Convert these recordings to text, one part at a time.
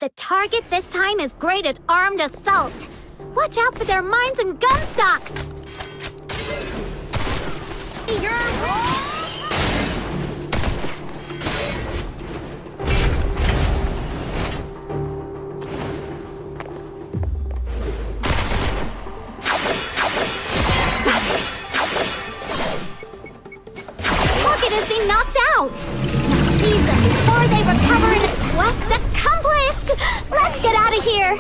The target this time is graded armed assault. Watch out for their mines and gun stocks! Target has been knocked out! Now seize them before they recover and quest accomplished! Let's get out of here!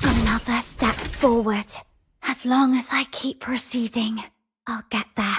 Another step forward. As long as I keep proceeding, I'll get there.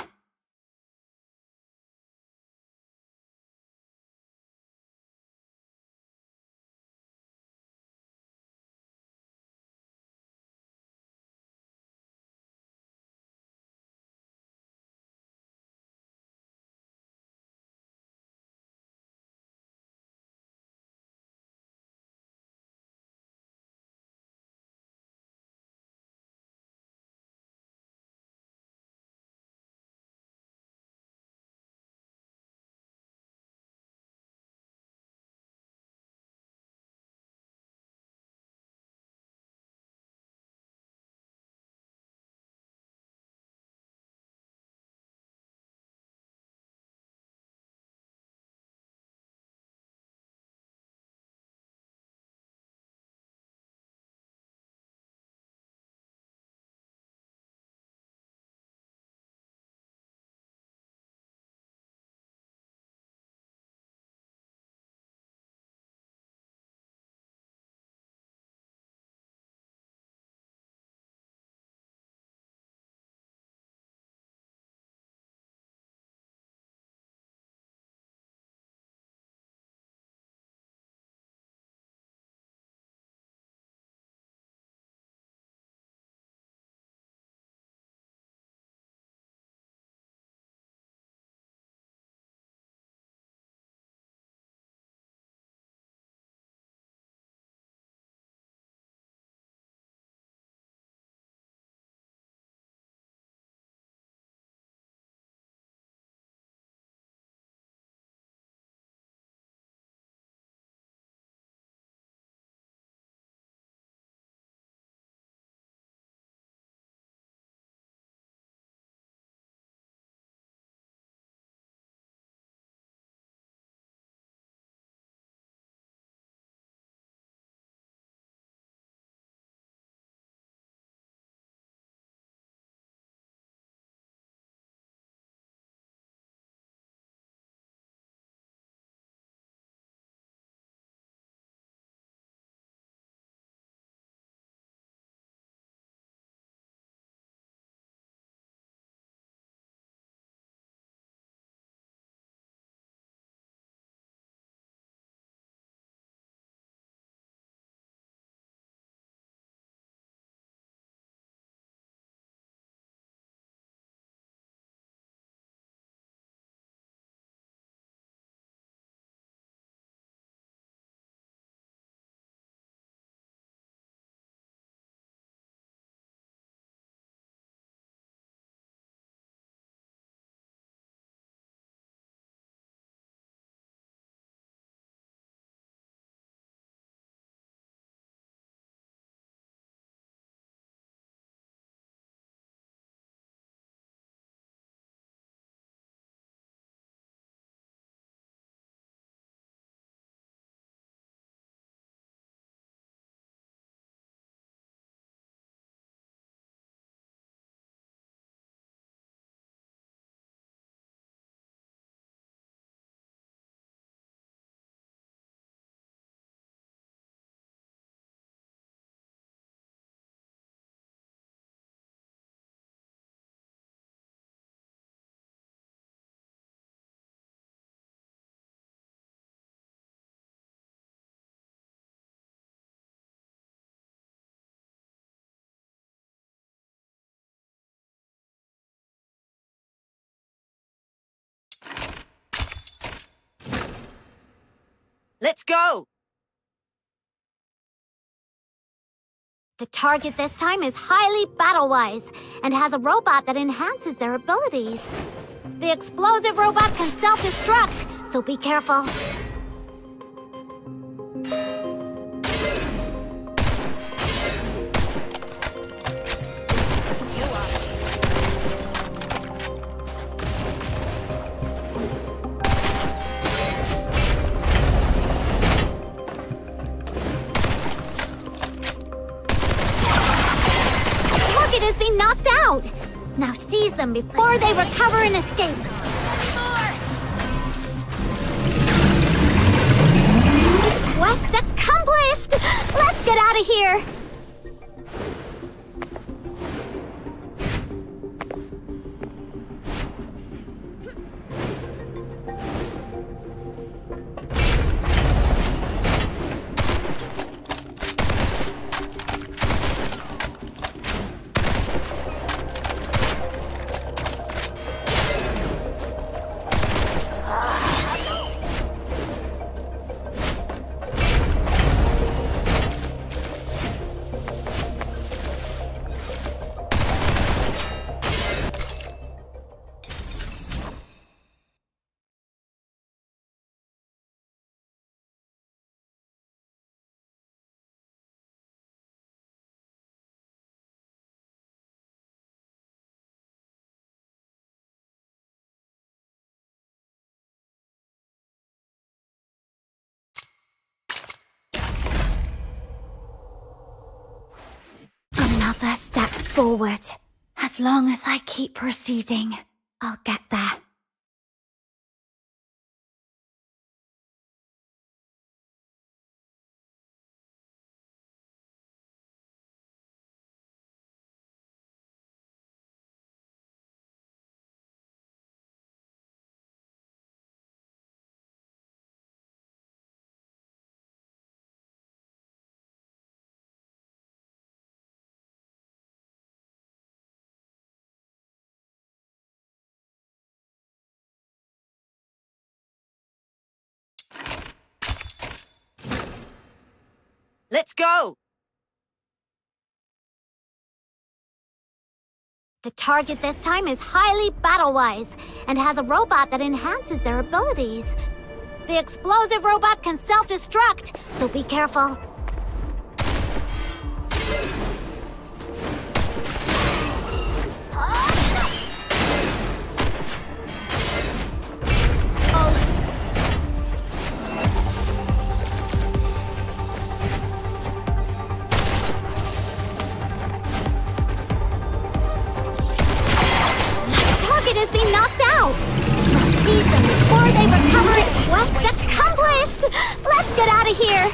Let's go! The target this time is highly battle-wise and has a robot that enhances their abilities. The explosive robot can self-destruct, so be careful. Has been knocked out. Now seize them before they recover and escape. Quest accomplished! Let's get out of here! Another step forward. As long as I keep proceeding, I'll get there. Let's go! The target this time is highly battle-wise and has a robot that enhances their abilities. The explosive robot can self-destruct, so be careful. Has been knocked out. Now seize them before they recover it. Quest accomplished! Let's get out of here.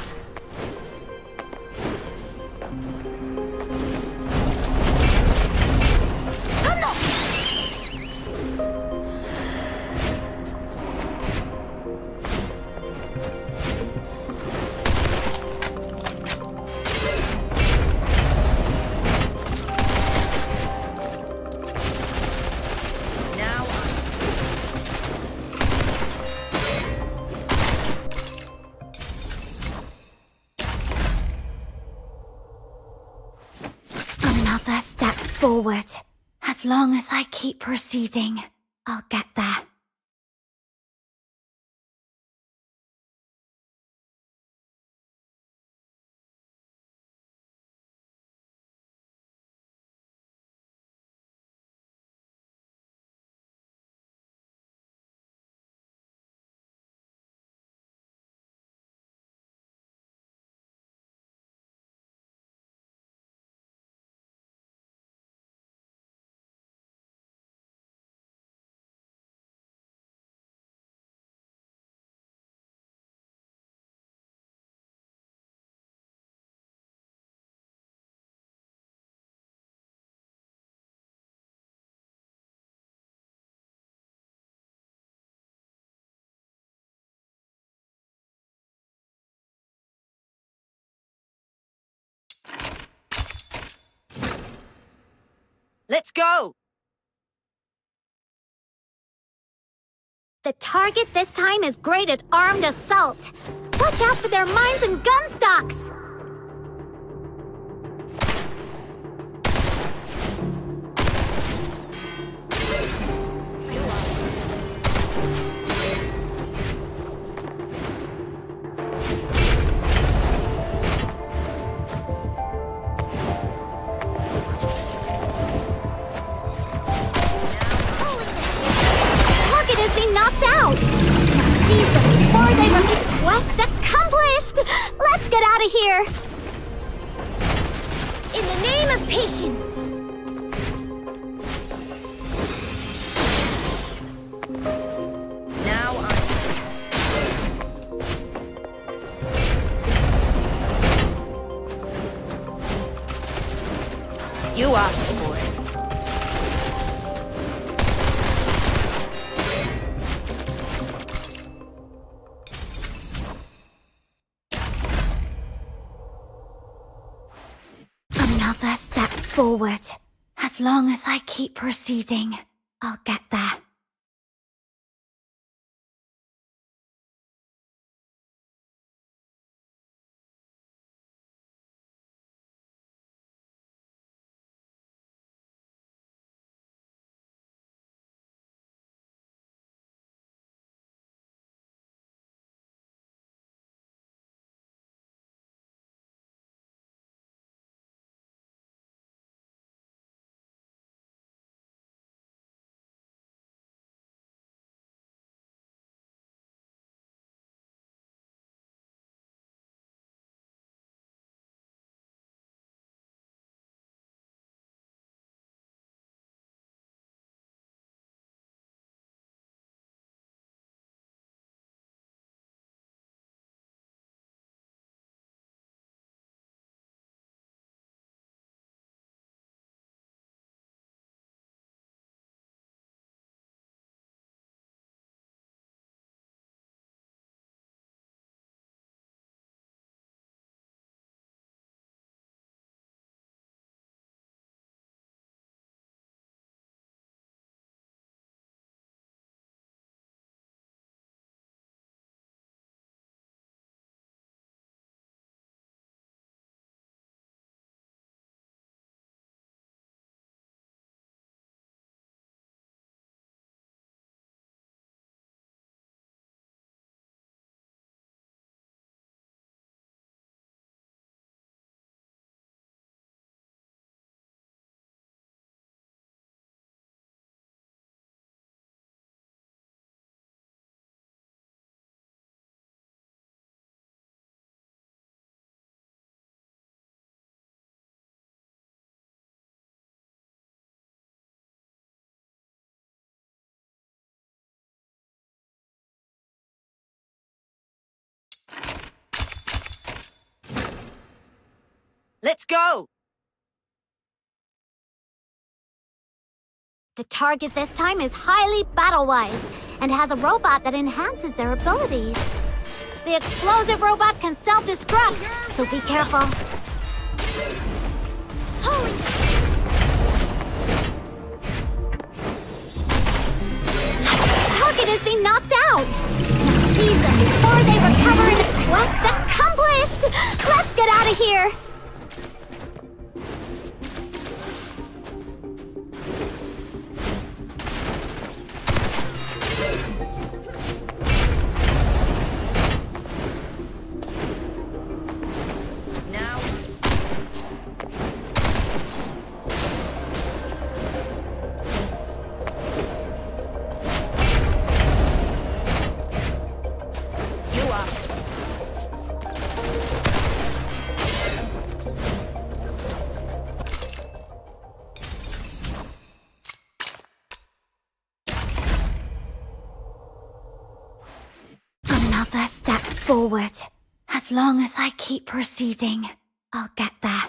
Another step forward. As long as I keep proceeding, I'll get there. Let's go! The target this time is great at armed assault. Watch out for their mines and gun stocks! Target has been knocked out! Now seize them before they repeat. Quest accomplished! Let's get out of here! In the name of patience! Now you asked for it. Another step forward. As long as I keep proceeding, I'll get there. Let's go! The target this time is highly battle-wise and has a robot that enhances their abilities. The explosive robot can self-destruct, so be careful. Holy! Target has been knocked out! Now seize them before they recover and quest accomplished! Let's get out of here! Now you are. Another step forward. As long as I keep proceeding, I'll get there.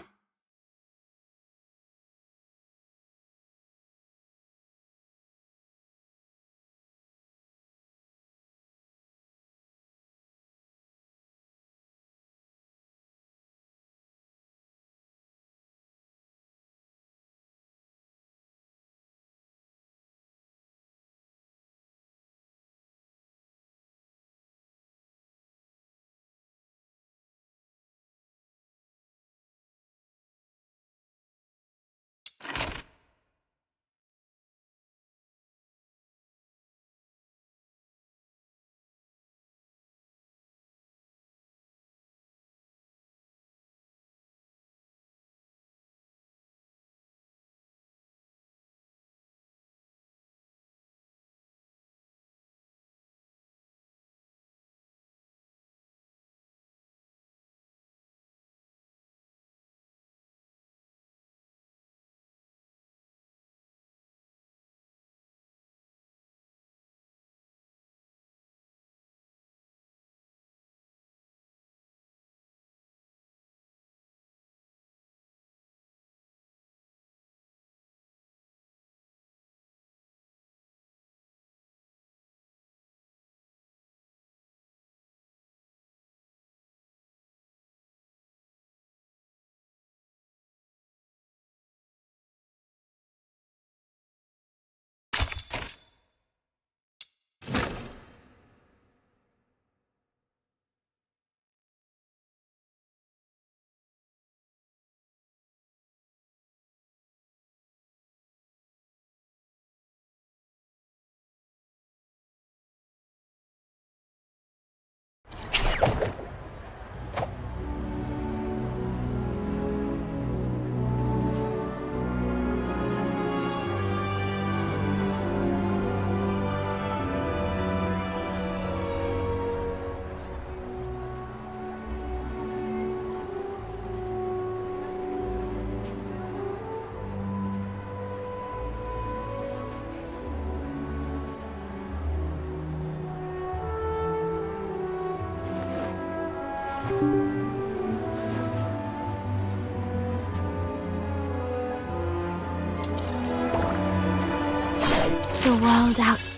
no doubt.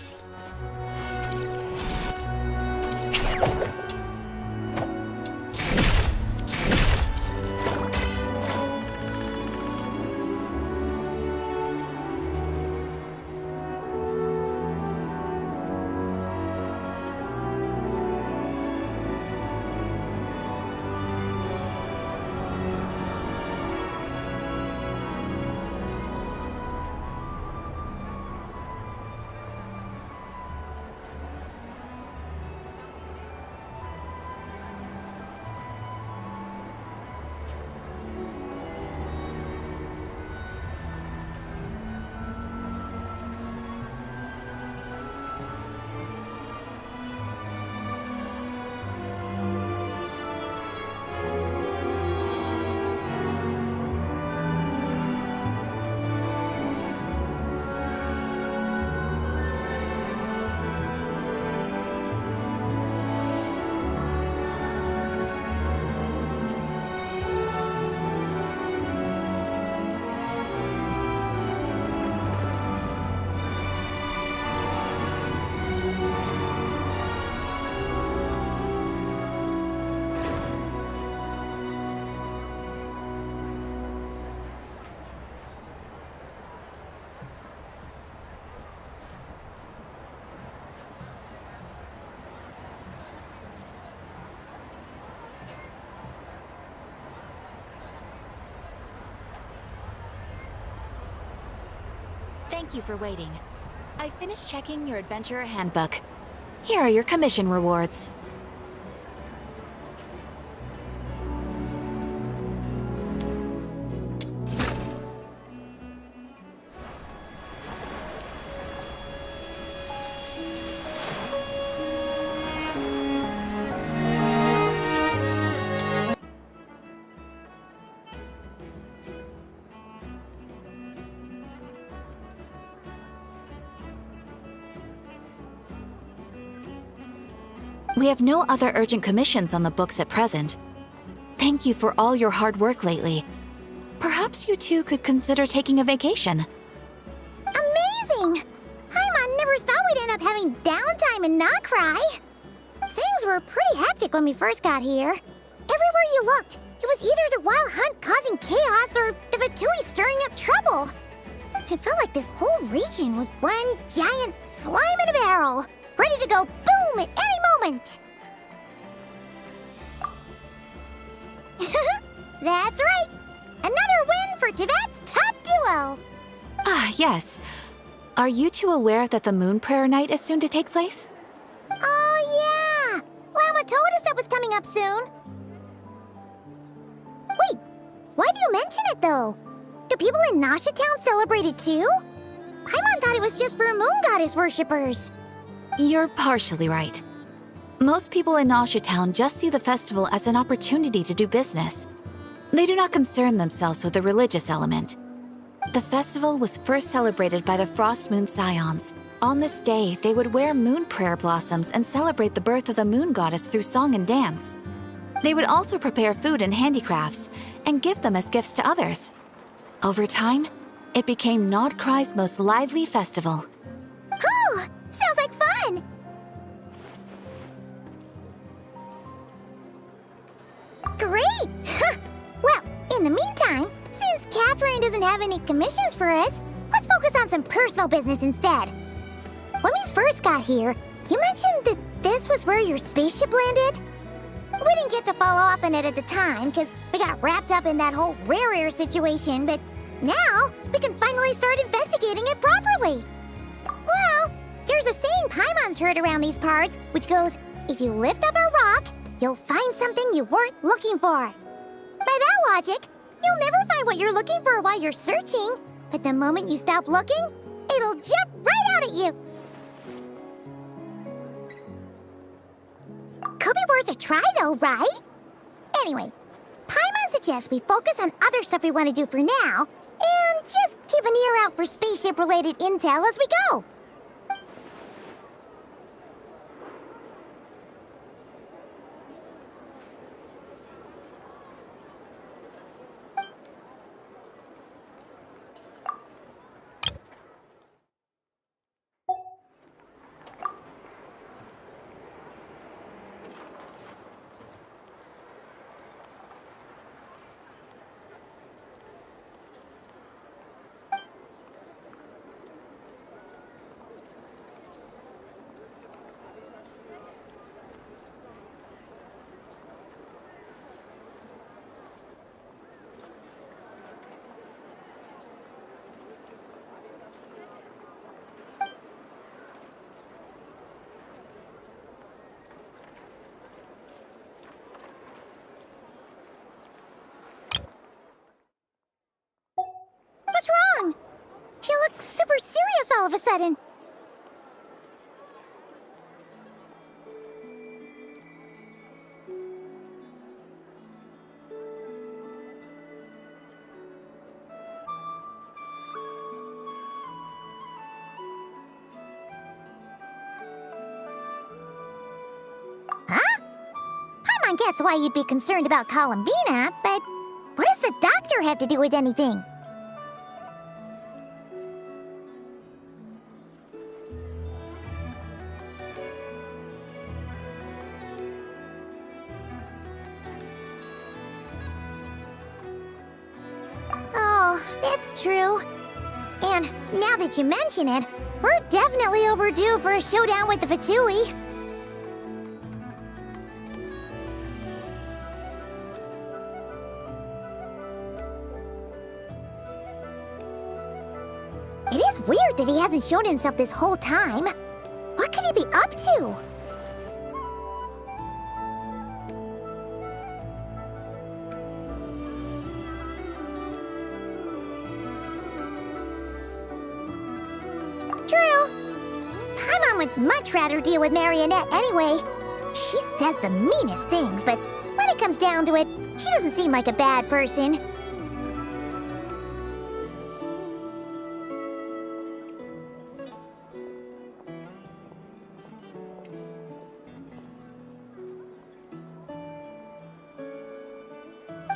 Thank you for waiting. I finished checking your adventurer handbook. Here are your commission rewards. We have no other urgent commissions on the books at present. Thank you for all your hard work lately. Perhaps you two could consider taking a vacation. Amazing! Paimon never thought we'd end up having downtime and not cry. Things were pretty hectic when we first got here. Everywhere you looked, it was either the Wild Hunt causing chaos or the Vatui stirring up trouble. It felt like this whole region was one giant slime in a barrel, ready to go boom at any moment. That's right! Another win for Tibet's top duo! Ah, yes. Are you two aware that the Moon Prayer Night is soon to take place? Oh, yeah! Llama told us that was coming up soon. Wait, why do you mention it, though? Do people in Nasha Town celebrate it, too? Paimon thought it was just for Moon Goddess worshippers. You're partially right. Most people in Nasha Town just see the festival as an opportunity to do business. They do not concern themselves with the religious element. The festival was first celebrated by the Frost Moon Scions. On this day, they would wear moon prayer blossoms and celebrate the birth of the moon goddess through song and dance. They would also prepare food and handicrafts and give them as gifts to others. Over time, it became Nodcry's most lively festival. Oh, sounds like fun! Great! Well, in the meantime, since Catherine doesn't have any commissions for us, let's focus on some personal business instead. When we first got here, you mentioned that this was where your spaceship landed? We didn't get to follow up on it at the time, because we got wrapped up in that whole rare air situation, but now we can finally start investigating it properly. Well, there's a saying Paimon's heard around these parts, which goes, if you lift up a rock, you'll find something you weren't looking for. By that logic, you'll never find what you're looking for while you're searching, but the moment you stop looking, it'll jump right out at you. Could be worth a try though, right? Anyway, Paimon suggests we focus on other stuff we want to do for now, and just keep an ear out for spaceship-related intel as we go. all of a sudden? Huh? Paimon gets why you'd be concerned about Columbina, but what does the doctor have to do with anything? Oh, that's true. And now that you mention it, we're definitely overdue for a showdown with the Fatui. It is weird that he hasn't shown himself this whole time. What could he be up to? True. Paimon would much rather deal with Marionette anyway. She says the meanest things, but when it comes down to it, she doesn't seem like a bad person.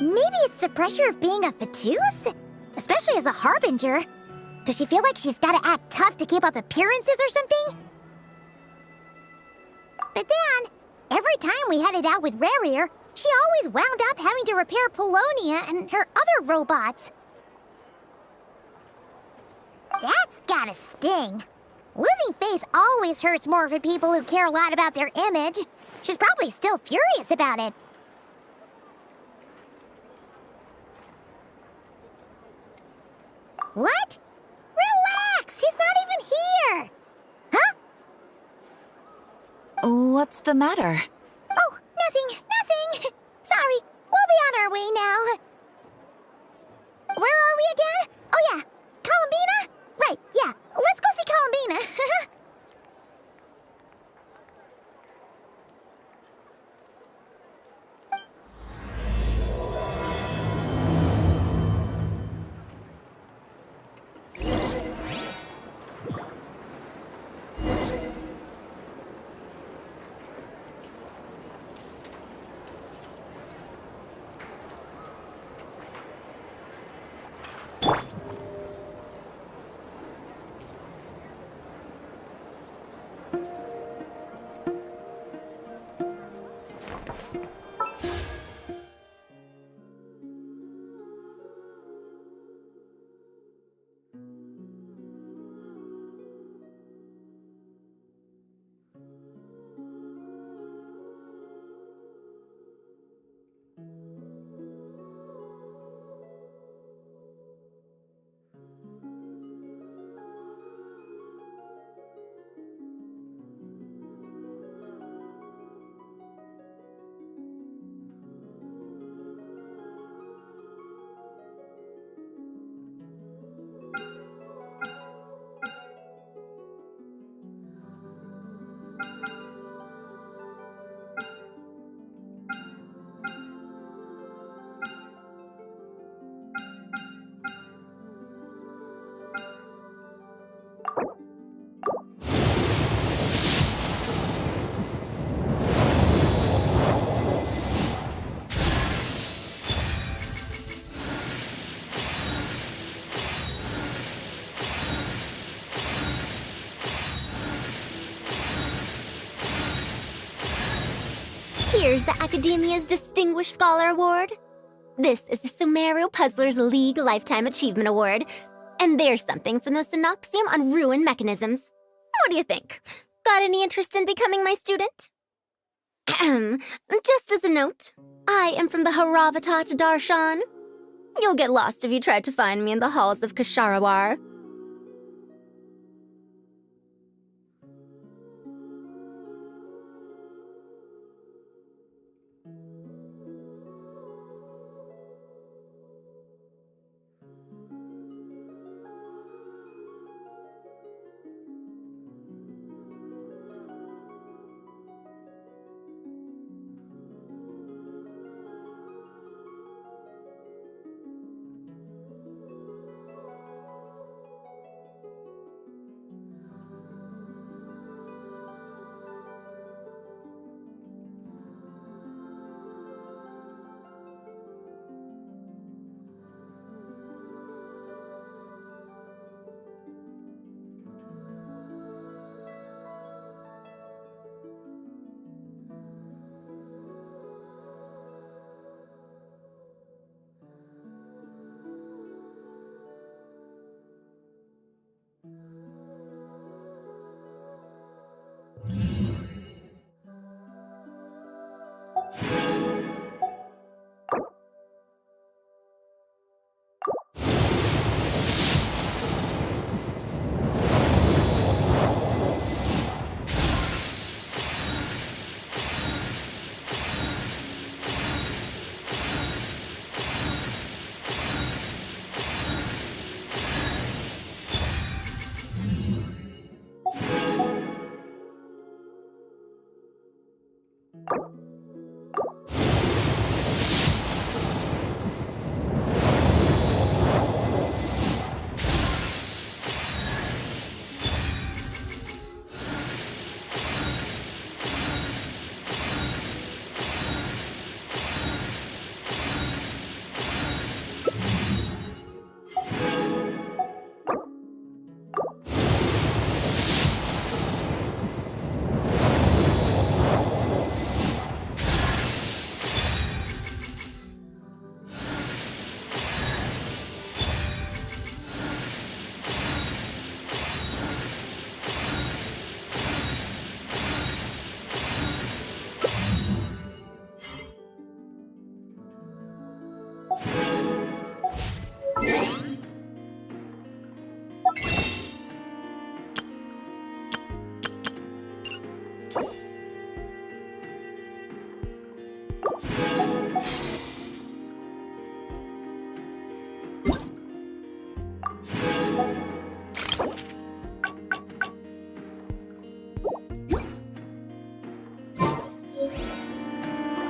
Maybe it's the pressure of being a Fatuse? Especially as a Harbinger. Does she feel like she's gotta act tough to keep up appearances or something? But then, every time we headed out with Rarier, she always wound up having to repair Polonia and her other robots. That's gotta sting. Losing face always hurts more for people who care a lot about their image. She's probably still furious about it. What? Relax! She's not even here! Huh? What's the matter? Oh, nothing. Sorry, we'll be on our way now. Where are we again? Oh yeah, Columbina? Right, yeah, let's go see Columbina. Here's the Academia's Distinguished Scholar Award. This is the Sumerio Puzzlers League Lifetime Achievement Award. And there's something from the Synopsium on Ruin Mechanisms. What do you think? Got any interest in becoming my student? Just as a note, I am from the Haravatat Darshan. You'll get lost if you try to find me in the halls of Kasharawar.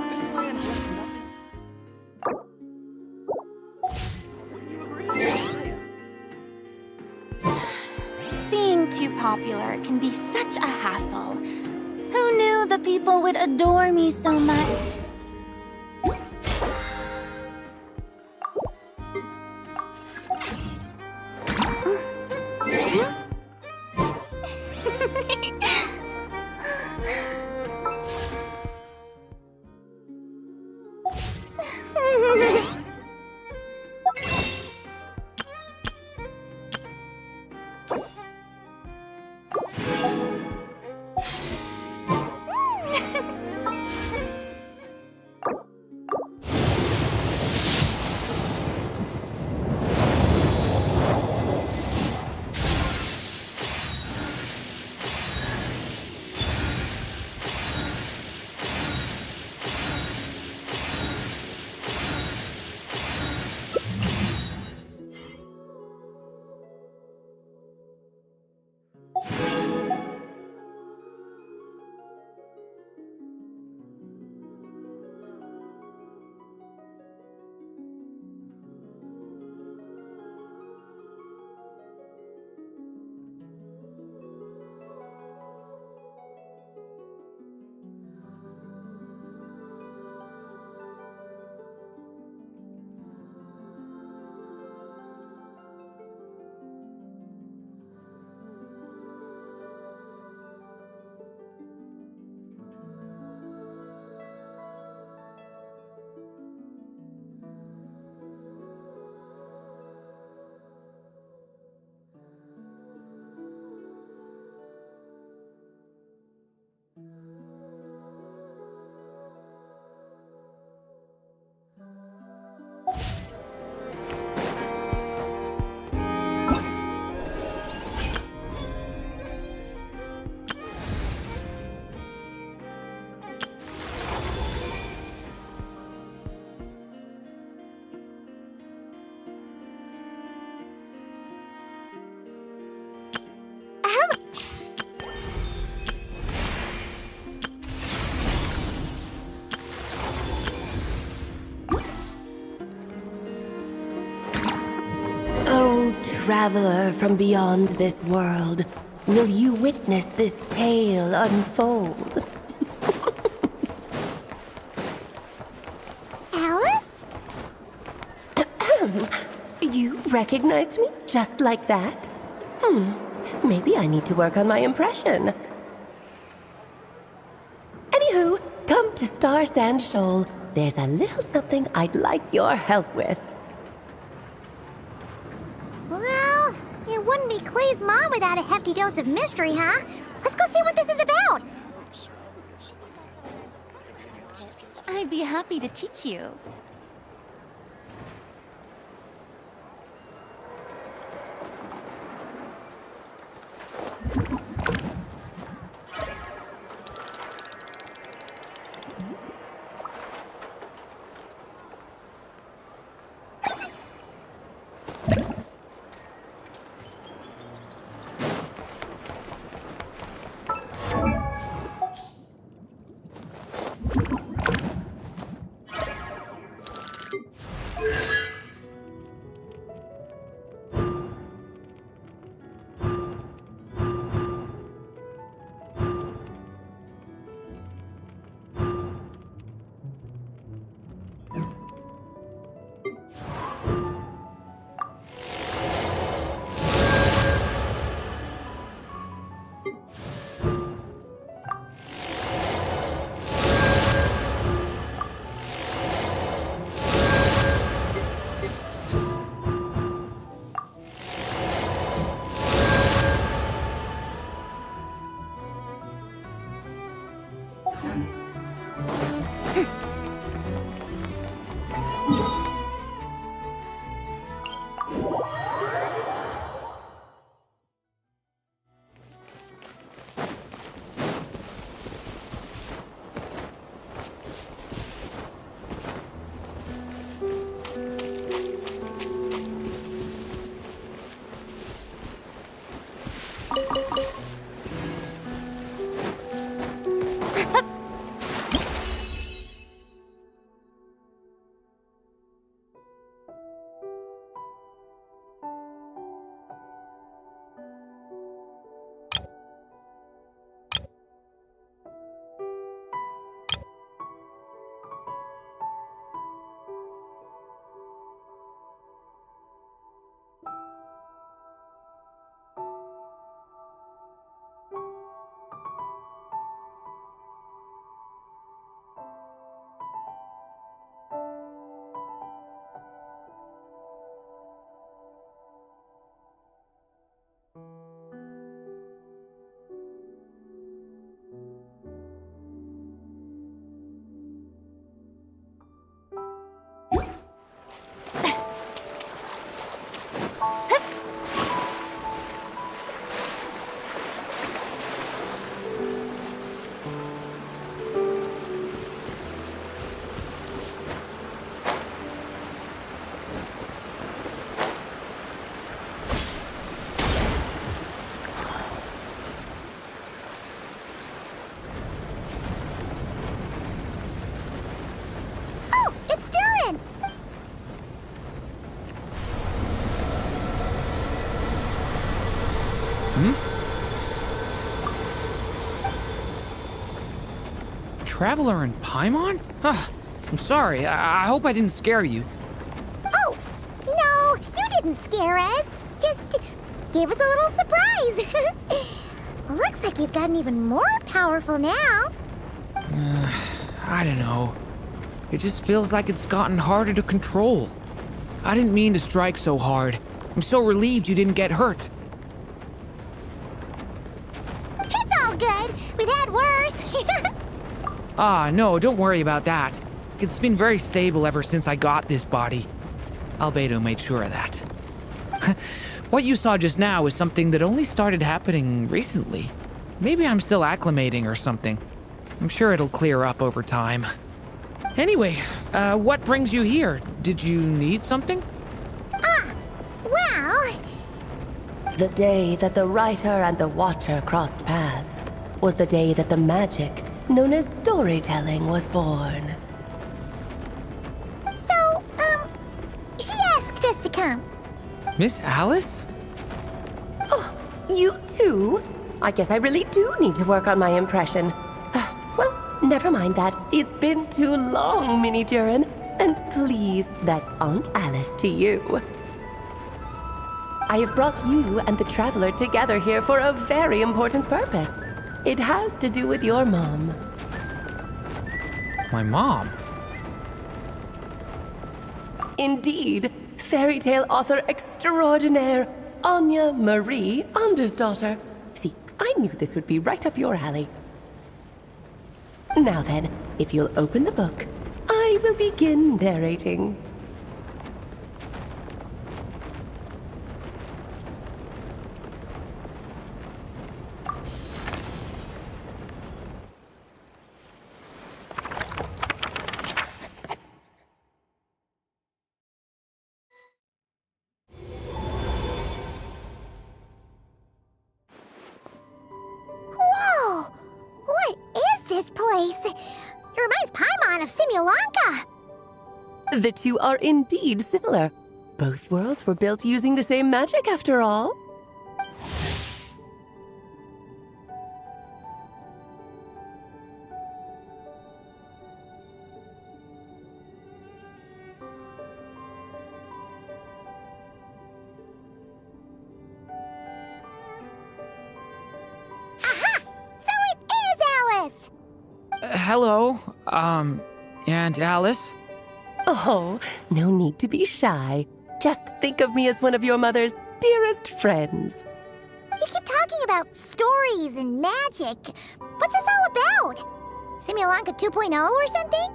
This land has nothing. Wouldn't you agree? Being too popular can be such a hassle. Who knew the people would adore me so much? Traveler from beyond this world, will you witness this tale unfold? Alice? You recognized me just like that? Maybe I need to work on my impression. Anywho, come to Star Sand Shoal. There's a little something I'd like your help with. Well, it wouldn't be Clay's mom without a hefty dose of mystery, huh? Let's go see what this is about. I'd be happy to teach you. traveler in Paimon? I'm sorry. I hope I didn't scare you. Oh, no, you didn't scare us. Just gave us a little surprise. Looks like you've gotten even more powerful now. I don't know. It just feels like it's gotten harder to control. I didn't mean to strike so hard. I'm so relieved you didn't get hurt. It's all good. We've had worse. No, don't worry about that. It's been very stable ever since I got this body. Albedo made sure of that. What you saw just now is something that only started happening recently. Maybe I'm still acclimating or something. I'm sure it'll clear up over time. Anyway, what brings you here? Did you need something? Well, The day that the writer and the watcher crossed paths was the day that the magic known as storytelling was born. so, she asked us to come. Miss Alice? Oh, you too? I guess I really do need to work on my impression. Well, never mind that. It's been too long, Minnie Duran. And please, that's Aunt Alice to you. I have brought you and the Traveler together here for a very important purpose. It has to do with your mom. My mom? Indeed, fairy tale author extraordinaire, Anya Marie Andersdottir. See, I knew this would be right up your alley. Now then, if you'll open the book, I will begin narrating. Whoa! What is this place? It reminds Paimon of Simulanka. The two are indeed similar. Both worlds were built using the same magic, after all. So it is Alice! Hello, Aunt Alice? Oh, no need to be shy. Just think of me as one of your mother's dearest friends. You keep talking about stories and magic. What's this all about? Simulanka 2.0 or something?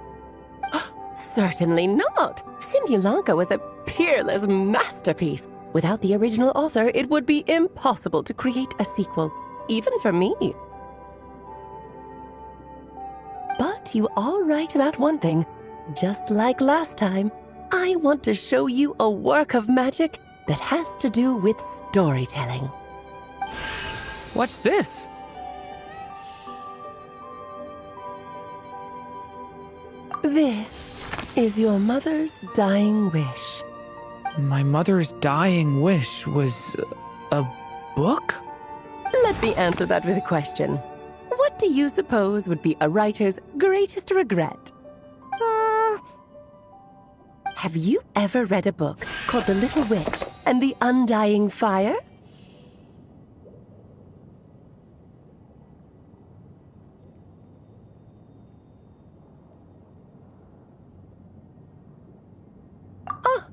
Certainly not. Simulanka was a peerless masterpiece. Without the original author, it would be impossible to create a sequel, even for me. But you are right about one thing. Just like last time, I want to show you a work of magic that has to do with storytelling. What's this? This is your mother's dying wish. My mother's dying wish was a book? Let me answer that with a question. What do you suppose would be a writer's greatest regret? Have you ever read a book called The Little Witch and the Undying Fire? Oh,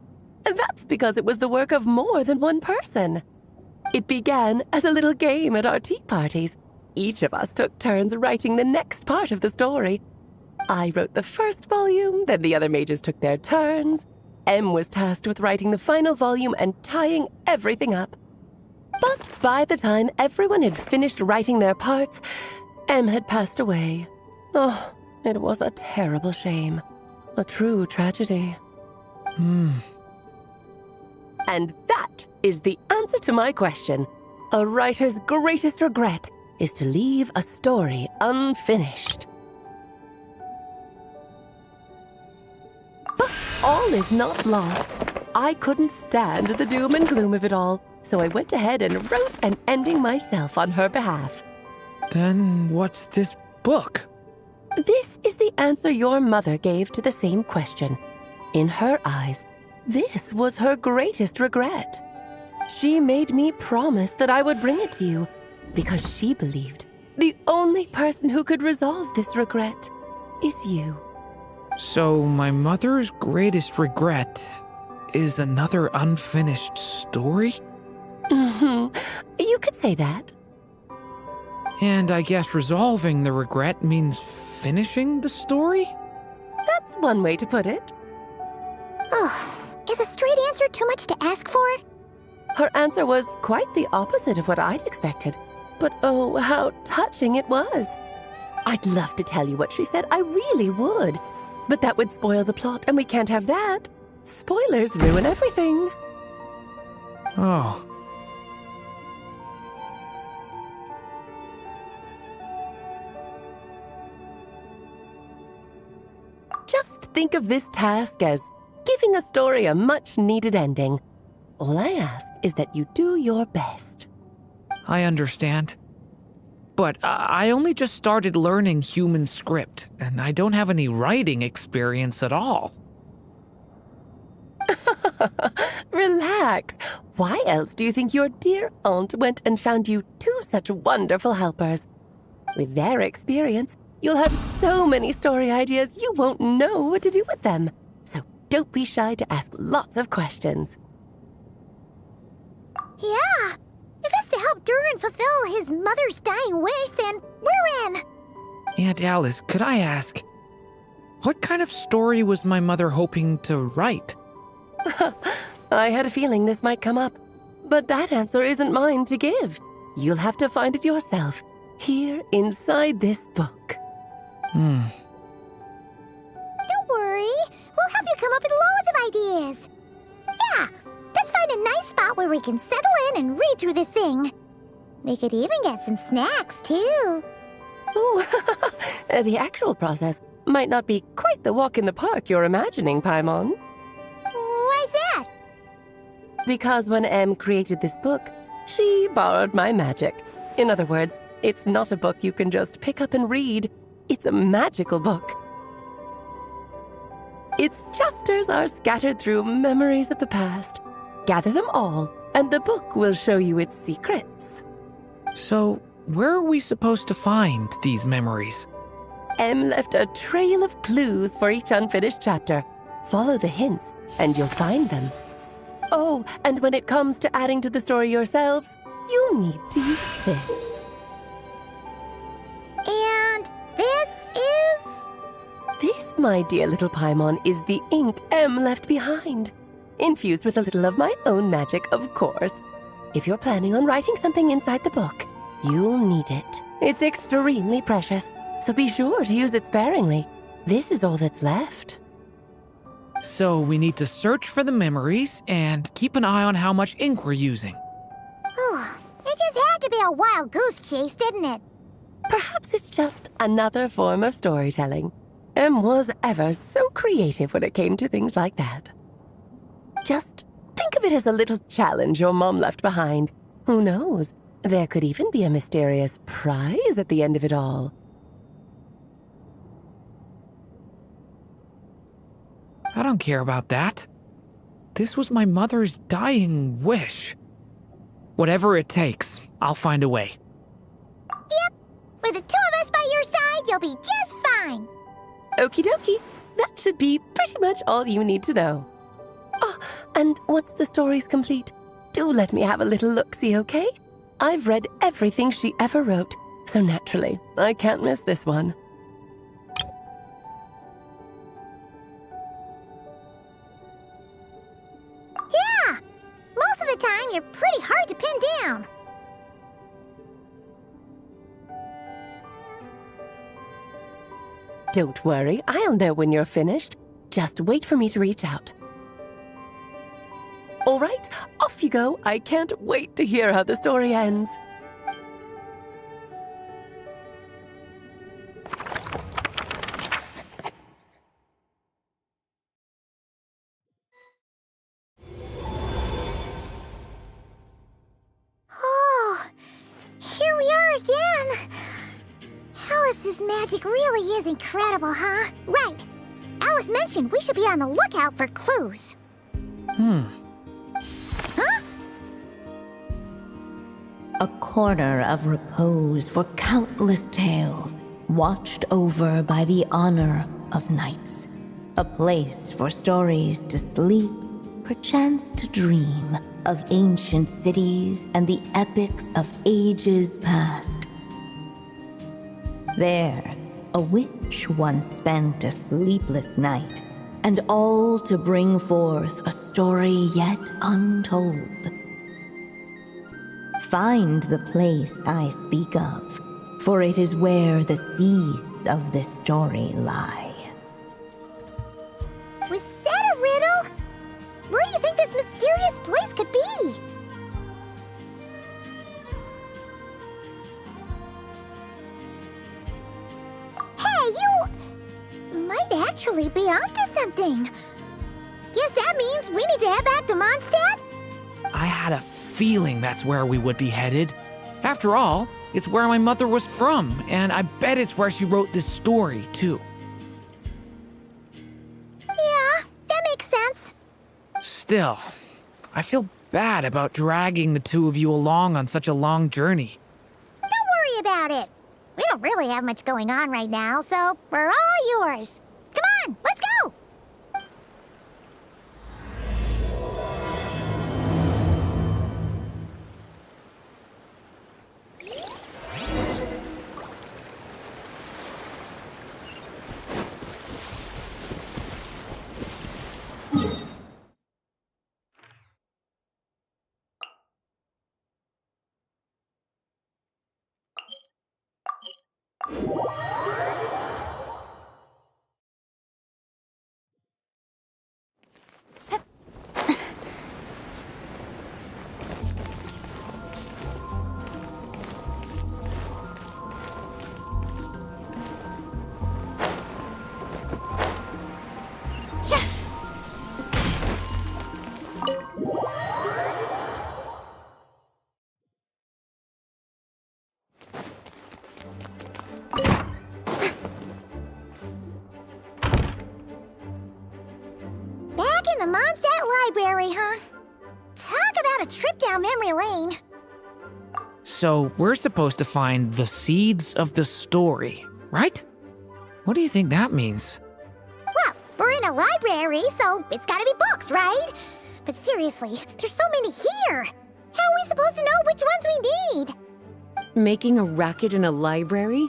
that's because it was the work of more than one person. It began as a little game at our tea parties. Each of us took turns writing the next part of the story. I wrote the first volume, then the other mages took their turns. Em was tasked with writing the final volume and tying everything up. But by the time everyone had finished writing their parts, Em had passed away. Oh, it was a terrible shame. A true tragedy. And that is the answer to my question. A writer's greatest regret is to leave a story unfinished. But all is not lost. I couldn't stand the doom and gloom of it all, so I went ahead and wrote an ending myself on her behalf. Then what's this book? This is the answer your mother gave to the same question. In her eyes, this was her greatest regret. She made me promise that I would bring it to you because she believed the only person who could resolve this regret is you. So, my mother's greatest regret is another unfinished story? You could say that. And I guess resolving the regret means finishing the story? That's one way to put it. Oh, is a straight answer too much to ask for? Her answer was quite the opposite of what I'd expected. But oh, how touching it was. I'd love to tell you what she said, I really would. But that would spoil the plot, and we can't have that. Spoilers ruin everything. Oh. Just think of this task as giving a story a much-needed ending. All I ask is that you do your best. I understand. But I only just started learning human script, and I don't have any writing experience at all. Relax. Why else do you think your dear aunt went and found you two such wonderful helpers? With their experience, you'll have so many story ideas you won't know what to do with them. So don't be shy to ask lots of questions. Yeah. If it's to help Durin fulfill his mother's dying wish, then we're in. Aunt Alice, could I ask, what kind of story was my mother hoping to write? I had a feeling this might come up, but that answer isn't mine to give. You'll have to find it yourself, here inside this book. Don't worry. We'll help you come up with loads of ideas. Yeah, let's find a nice spot where we can settle in and read through this thing. We could even get some snacks, too. Oh, the actual process might not be quite the walk in the park you're imagining, Paimon. Why's that? Because when Em created this book, she borrowed my magic. In other words, it's not a book you can just pick up and read. It's a magical book. Its chapters are scattered through memories of the past. Gather them all, and the book will show you its secrets. So, where are we supposed to find these memories? Em left a trail of clues for each unfinished chapter. Follow the hints, and you'll find them. Oh, and when it comes to adding to the story yourselves, you'll need to use this. And this is... This, my dear little Paimon, is the ink Em left behind. Infused with a little of my own magic, of course. If you're planning on writing something inside the book, you'll need it. It's extremely precious, so be sure to use it sparingly. This is all that's left. So we need to search for the memories and keep an eye on how much ink we're using. Oh, it just had to be a wild goose chase, didn't it? Perhaps it's just another form of storytelling. Em was ever so creative when it came to things like that. Just think of it as a little challenge your mom left behind. Who knows? There could even be a mysterious prize at the end of it all. I don't care about that. This was my mother's dying wish. Whatever it takes, I'll find a way. Yep. With the two of us by your side, you'll be just fine. Okie dokie. That should be pretty much all you need to know. Oh, and once the story's complete, do let me have a little look-see, okay? I've read everything she ever wrote, so naturally, I can't miss this one. Yeah. Most of the time, you're pretty hard to pin down. Don't worry, I'll know when you're finished. Just wait for me to reach out. All right, off you go. I can't wait to hear how the story ends. Oh, here we are again. How Alice's magic really is incredible, huh? Right. Alice mentioned we should be on the lookout for clues. Huh? A corner of repose for countless tales, watched over by the honor of knights. A place for stories to sleep, perchance to dream of ancient cities and the epics of ages past. There, a witch once spent a sleepless night, and all to bring forth a story yet untold. Find the place I speak of, for it is where the seeds of this story lie. Was that a riddle? Where do you think this mysterious place could be? Hey, you might actually be onto something. Guess that means we need to head back to Mondstadt? I had a feeling that's where we would be headed. After all, it's where my mother was from, and I bet it's where she wrote this story, too. Yeah, that makes sense. Still, I feel bad about dragging the two of you along on such a long journey. Don't worry about it. We don't really have much going on right now, so we're all yours. Come on, let's go! Back in the Mondstadt Library, huh? Talk about a trip down memory lane. So, we're supposed to find the seeds of the story, right? What do you think that means? Well, we're in a library, so it's gotta be books, right? But seriously, there's so many here. How are we supposed to know which ones we need? Making a racket in a library?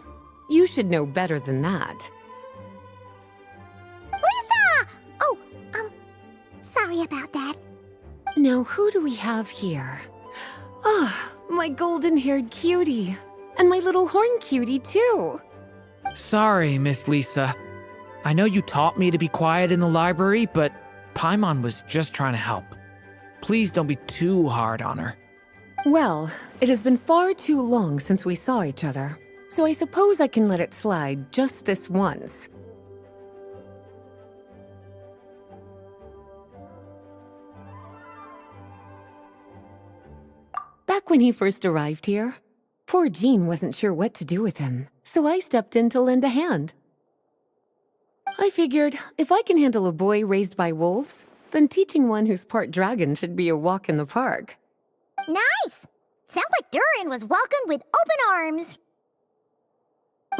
You should know better than that. Lisa! Oh, sorry about that. Now, who do we have here? Ah, my golden-haired cutie. And my little horn cutie, too. Sorry, Miss Lisa. I know you taught me to be quiet in the library, but Paimon was just trying to help. Please don't be too hard on her. Well, it has been far too long since we saw each other, so I suppose I can let it slide just this once. Back when he first arrived here, poor Jean wasn't sure what to do with him, so I stepped in to lend a hand. I figured if I can handle a boy raised by wolves, then teaching one who's part dragon should be a walk in the park. Nice! Sounds like Durin was welcomed with open arms.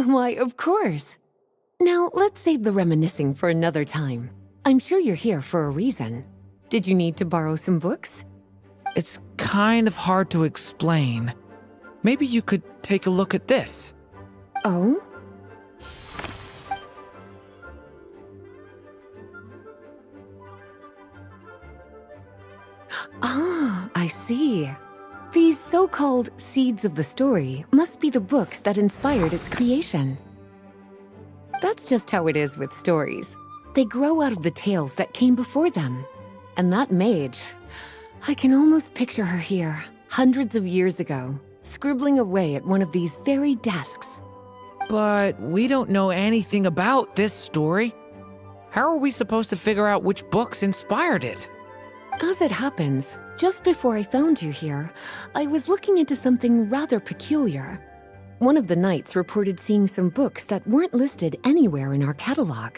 Why, of course. Now, let's save the reminiscing for another time. I'm sure you're here for a reason. Did you need to borrow some books? It's kind of hard to explain. Maybe you could take a look at this. Oh? Ah, I see. These so-called seeds of the story must be the books that inspired its creation. That's just how it is with stories. They grow out of the tales that came before them. And that mage, I can almost picture her here, hundreds of years ago, scribbling away at one of these very desks. But we don't know anything about this story. How are we supposed to figure out which books inspired it? As it happens, just before I found you here, I was looking into something rather peculiar. one of the knights reported seeing some books that weren't listed anywhere in our catalog.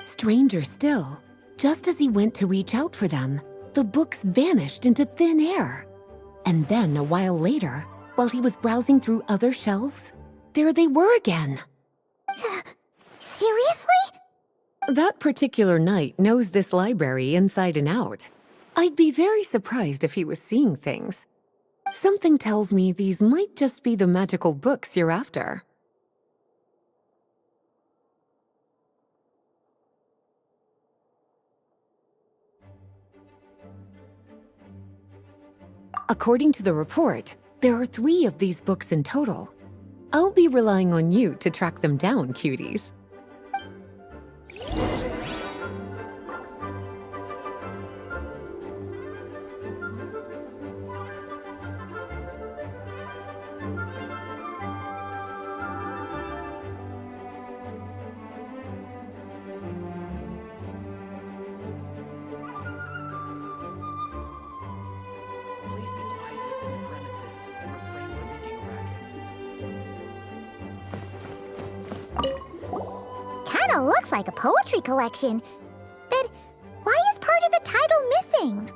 Stranger still, just as he went to reach out for them, the books vanished into thin air. And then a while later, while he was browsing through other shelves, there they were again. Seriously? That particular knight knows this library inside and out. I'd be very surprised if he was seeing things. Something tells me these might just be the magical books you're after. According to the report, there are 3 of these books in total. I'll be relying on you to track them down, cuties. Please be quiet within the premises and refrain from making a racket. Kinda looks like a poetry collection. But why is part of the title missing?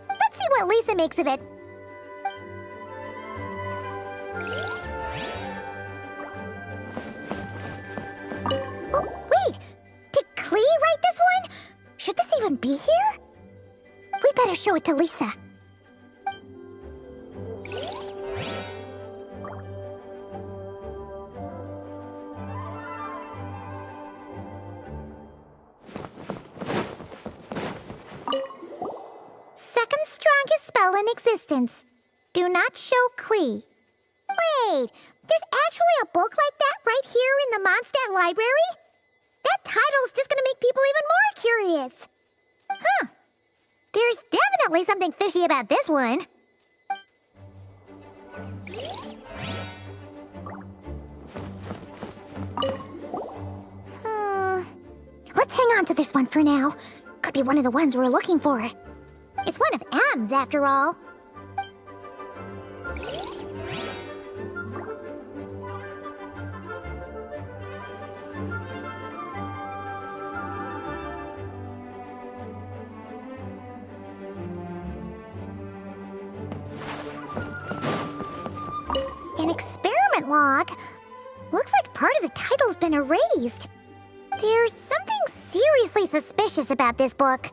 Let's see what Lisa makes of it. Oh, wait! Did Klee write this one? Should this even be here? We better show it to Lisa. Second strongest spell in existence. Do not show Klee. Wait, there's actually a book like that right here in the Mondstadt library? That title's just gonna make people even more curious. Huh. There's definitely something fishy about this one. Let's hang on to this one for now. Could be one of the ones we're looking for. It's one of M's after all. An experiment log. Looks like part of the title's been erased. There's something seriously suspicious about this book.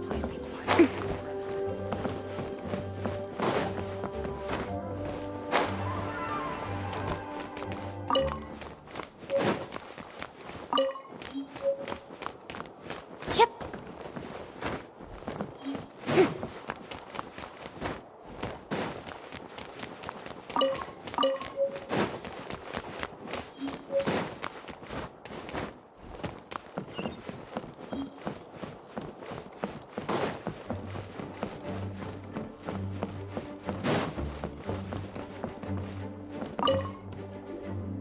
Please be quiet within the premises. Yep.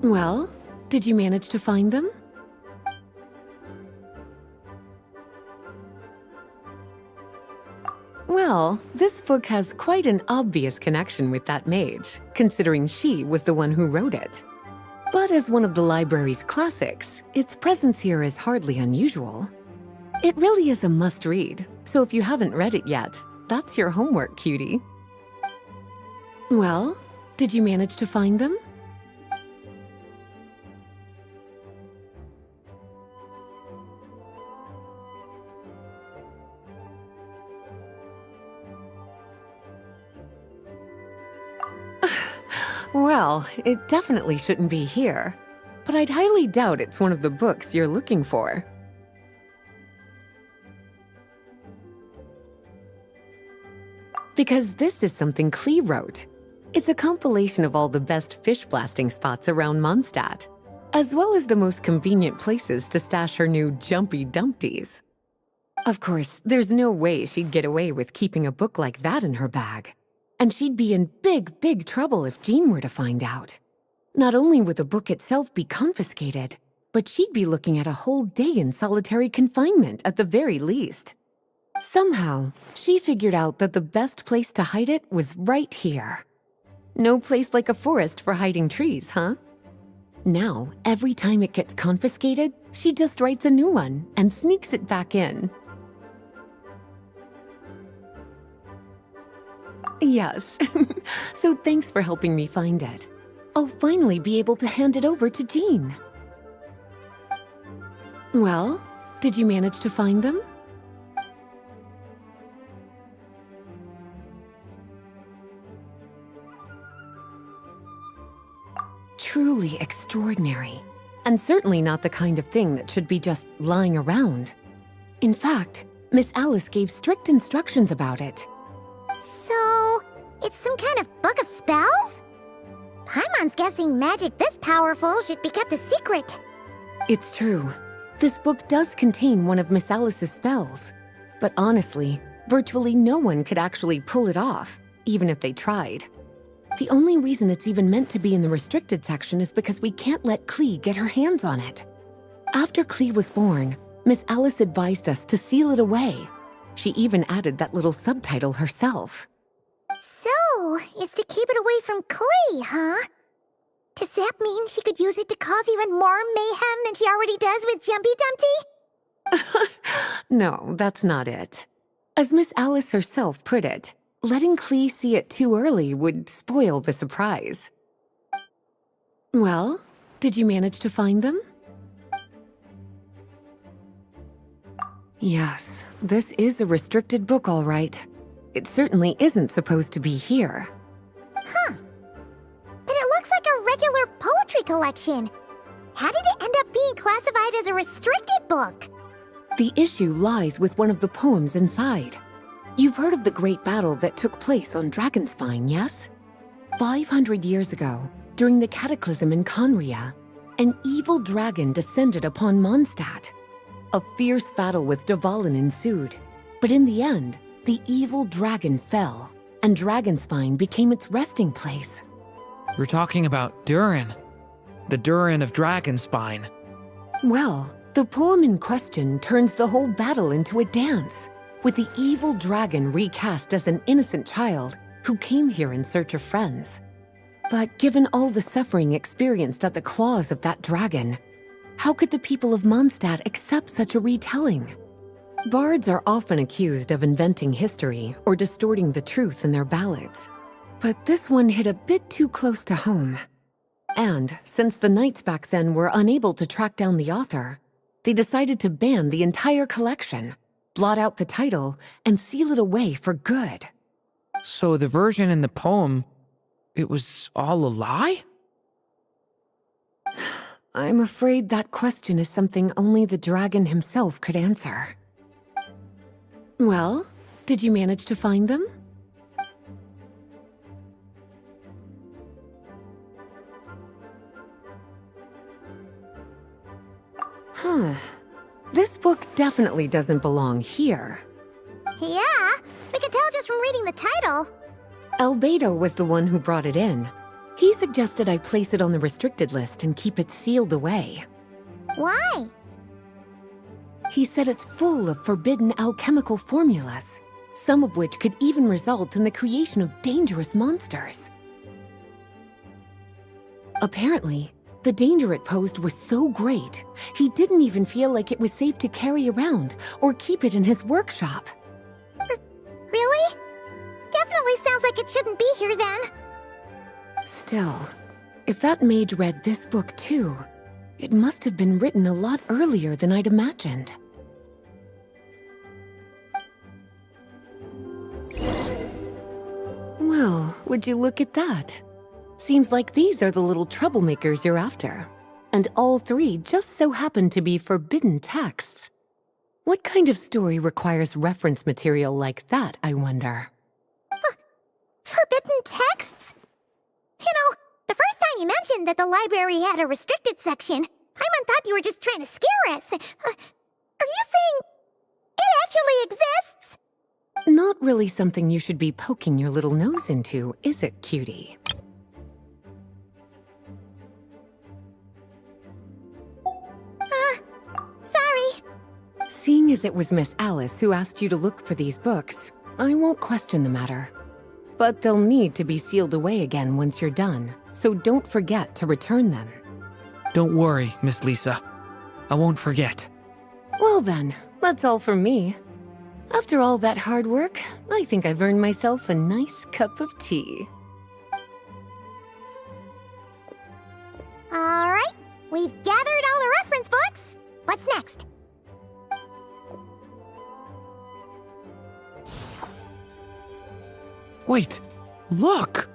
Well, did you manage to find them? Well, this book has quite an obvious connection with that mage, considering she was the one who wrote it. But as one of the library's classics, its presence here is hardly unusual. It really is a must-read, so if you haven't read it yet, that's your homework, cutie. Well, did you manage to find them? Well, it definitely shouldn't be here, but I'd highly doubt it's one of the books you're looking for. Because this is something Klee wrote. It's a compilation of all the best fish blasting spots around Mondstadt, as well as the most convenient places to stash her new jumpy dumpties. Of course, there's no way she'd get away with keeping a book like that in her bag. And she'd be in big, big trouble if Jean were to find out. Not only would the book itself be confiscated, but she'd be looking at a whole day in solitary confinement at the very least. Somehow, she figured out that the best place to hide it was right here. No place like a forest for hiding trees, huh? Now, every time it gets confiscated, she just writes a new one and sneaks it back in. Yes, so thanks for helping me find it. I'll finally be able to hand it over to Jean. Well, did you manage to find them? Truly extraordinary, and certainly not the kind of thing that should be just lying around. In fact, Miss Alice gave strict instructions about it. So, it's some kind of book of spells? Paimon's guessing magic this powerful should be kept a secret. It's true. This book does contain one of Miss Alice's spells. But honestly, virtually no one could actually pull it off, even if they tried. The only reason it's even meant to be in the restricted section is because we can't let Clee get her hands on it. After Clee was born, Miss Alice advised us to seal it away. She even added that little subtitle herself. So, it's to keep it away from Clee, huh? Does that mean she could use it to cause even more mayhem than she already does with Jumpy Dumpty? No, that's not it. As Miss Alice herself put it, letting Clee see it too early would spoil the surprise. Well, did you manage to find them? Yes, this is a restricted book, all right. It certainly isn't supposed to be here. Huh. But it looks like a regular poetry collection. How did it end up being classified as a restricted book? The issue lies with one of the poems inside. You've heard of the great battle that took place on Dragonspine, yes? 500 years ago, during the cataclysm in Conria, an evil dragon descended upon Mondstadt. A fierce battle with Dvalin ensued, but in the end, the evil dragon fell, and Dragonspine became its resting place. We're talking about Durin. The Durin of Dragonspine. Well, the poem in question turns the whole battle into a dance, with the evil dragon recast as an innocent child who came here in search of friends. But given all the suffering experienced at the claws of that dragon, how could the people of Mondstadt accept such a retelling? Bards are often accused of inventing history or distorting the truth in their ballads. But this one hit a bit too close to home. And since the knights back then were unable to track down the author, they decided to ban the entire collection, blot out the title, and seal it away for good. So the version in the poem, it was all a lie? I'm afraid that question is something only the dragon himself could answer. Well, did you manage to find them? This book definitely doesn't belong here. Yeah, we could tell just from reading the title. Albedo was the one who brought it in. He suggested I place it on the restricted list and keep it sealed away. Why? He said it's full of forbidden alchemical formulas, some of which could even result in the creation of dangerous monsters. Apparently, the danger it posed was so great, he didn't even feel like it was safe to carry around or keep it in his workshop. Really? Definitely sounds like it shouldn't be here then. Still, if that mage read this book too, it must have been written a lot earlier than I'd imagined. Well, would you look at that? Seems like these are the little troublemakers you're after. And all three just so happen to be forbidden texts. What kind of story requires reference material like that, I wonder? Forbidden texts? You know, the first time you mentioned that the library had a restricted section, Paimon thought you were just trying to scare us. Are you saying it actually exists! Not really something you should be poking your little nose into, is it, cutie? Sorry. Seeing as it was Miss Alice who asked you to look for these books, I won't question the matter. But they'll need to be sealed away again once you're done, so don't forget to return them. Don't worry, Miss Lisa. I won't forget. Well then, that's all from me. After all that hard work, I think I've earned myself a nice cup of tea. All right, we've gathered all the reference books. What's next? Wait, look!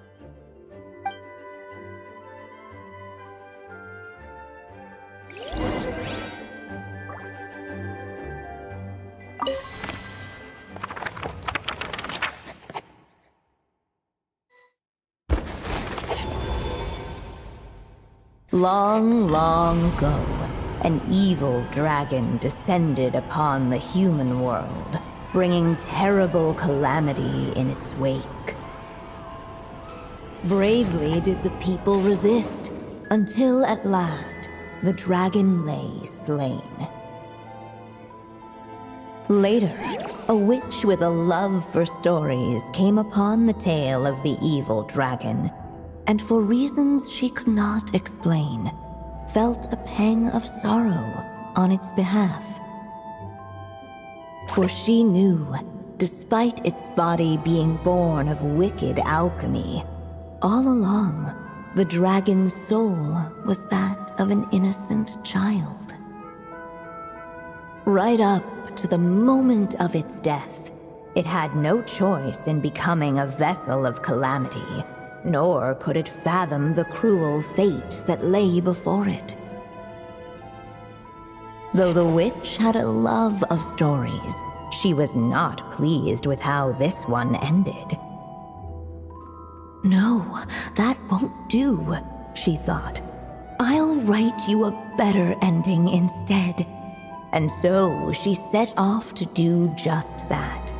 Long, long ago, an evil dragon descended upon the human world, bringing terrible calamity in its wake. Bravely did the people resist, until at last, the dragon lay slain. Later, a witch with a love for stories came upon the tale of the evil dragon, and for reasons she could not explain, felt a pang of sorrow on its behalf. For she knew, despite its body being born of wicked alchemy, all along, the dragon's soul was that of an innocent child. Right up to the moment of its death, it had no choice in becoming a vessel of calamity, nor could it fathom the cruel fate that lay before it. Though the witch had a love of stories, she was not pleased with how this one ended. No, that won't do, she thought. I'll write you a better ending instead. And so she set off to do just that,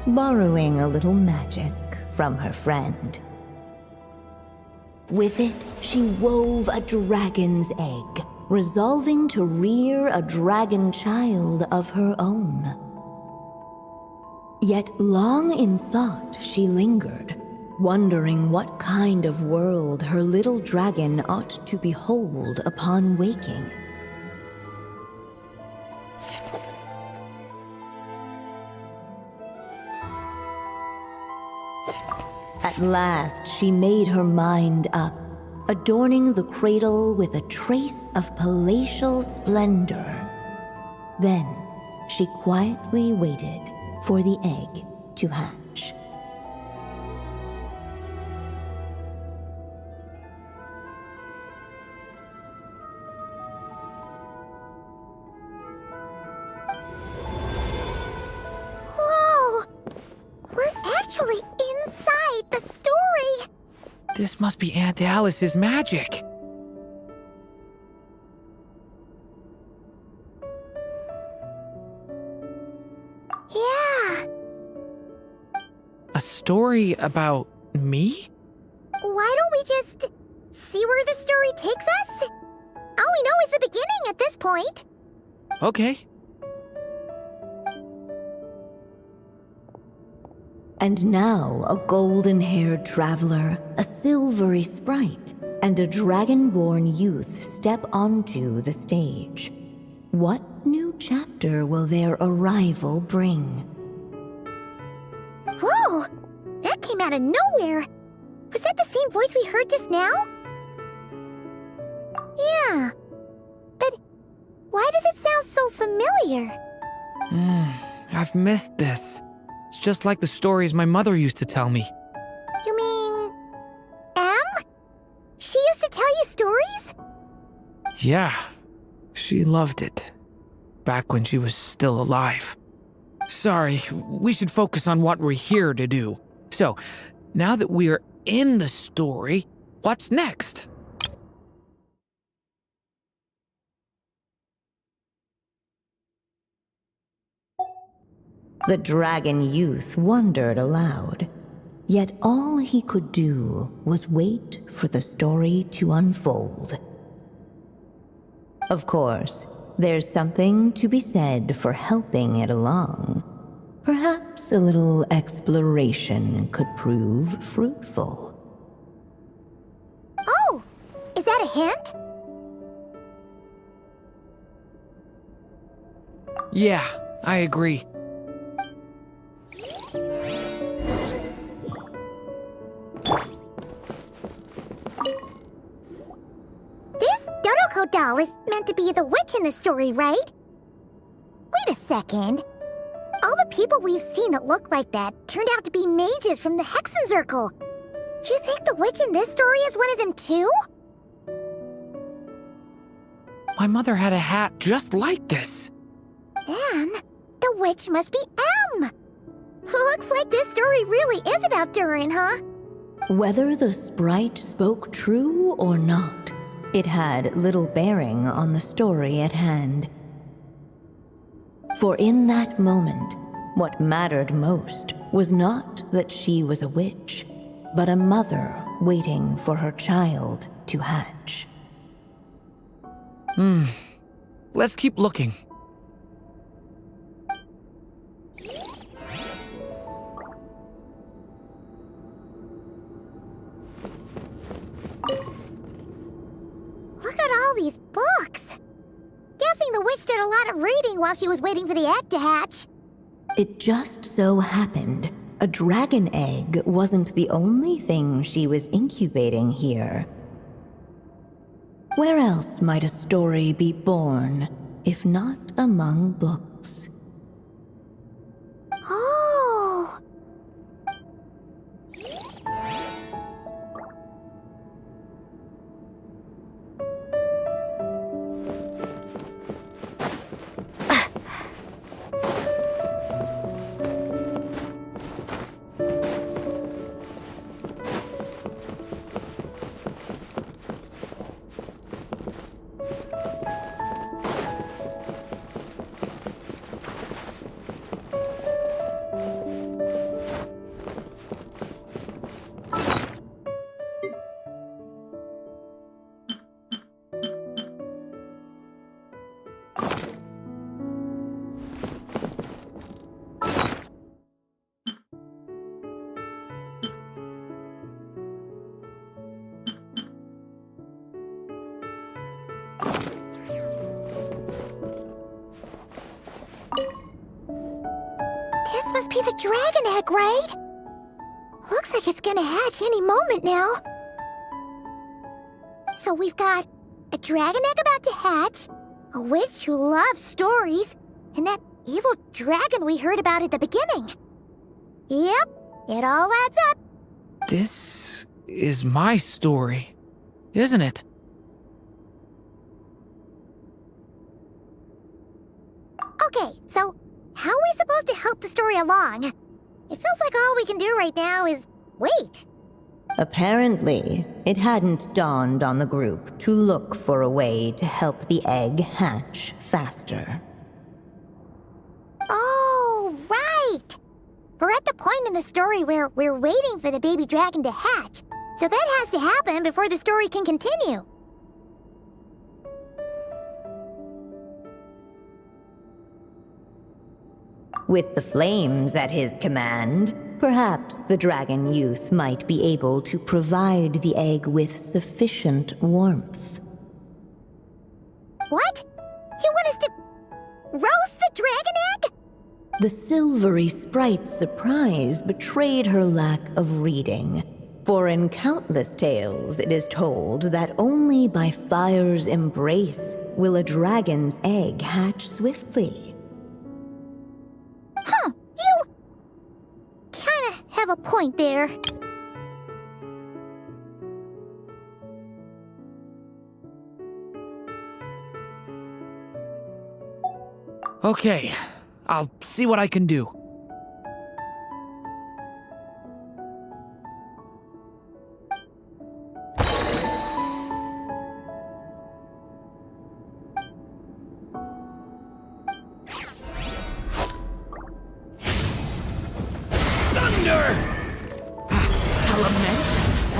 borrowing a little magic from her friend. With it, she wove a dragon's egg, resolving to rear a dragon child of her own. Yet long in thought she lingered, wondering what kind of world her little dragon ought to behold upon waking. At last, she made her mind up, adorning the cradle with a trace of palatial splendor. Then, she quietly waited for the egg to hatch. Whoa! We're actually inside the story! This must be Aunt Alice's magic. Yeah. A story about me? Why don't we just see where the story takes us? All we know is the beginning at this point. Okay. And now a golden-haired traveler, a silvery sprite, and a dragon-born youth step onto the stage. What new chapter will their arrival bring? Whoa! That came out of nowhere! Was that the same voice we heard just now? Yeah. But why does it sound so familiar? I've missed this. It's just like the stories my mother used to tell me. You mean... Em? She used to tell you stories? Yeah, she loved it. Back when she was still alive. Sorry, we should focus on what we're here to do. So, now that we're in the story, what's next? The dragon youth wondered aloud. Yet all he could do was wait for the story to unfold. Of course, there's something to be said for helping it along. Perhaps a little exploration could prove fruitful. Oh! Is that a hint? Yeah, I agree. This Dodoko doll is meant to be the witch in the story, right? Wait a second. All the people we've seen that look like that turned out to be mages from the Hexen Circle. Do you think the witch in this story is one of them too? My mother had a hat just like this. Then, the witch must be M. Looks like this story really is about Durin, huh? Whether the sprite spoke true or not, it had little bearing on the story at hand. For in that moment, what mattered most was not that she was a witch, but a mother waiting for her child to hatch. Let's keep looking. Look at all these books. Guessing the witch did a lot of reading while she was waiting for the egg to hatch. It just so happened a dragon egg wasn't the only thing she was incubating here. Where else might a story be born, if not among books? Oh! This must be the dragon egg, right? Looks like it's gonna hatch any moment now. So we've got a dragon egg about to hatch, a witch who loves stories, and that evil dragon we heard about at the beginning. Yep, it all adds up. This is my story, isn't it? Okay, so how are we supposed to help the story along? It feels like all we can do right now is wait. Apparently, it hadn't dawned on the group to look for a way to help the egg hatch faster. Oh, right! We're at the point in the story where we're waiting for the baby dragon to hatch, so that has to happen before the story can continue. With the flames at his command, perhaps the dragon youth might be able to provide the egg with sufficient warmth. What? You want us to roast the dragon egg? The silvery sprite's surprise betrayed her lack of reading. For in countless tales it is told that only by fire's embrace will a dragon's egg hatch swiftly. Huh, you kinda have a point there. Okay, I'll see what I can do.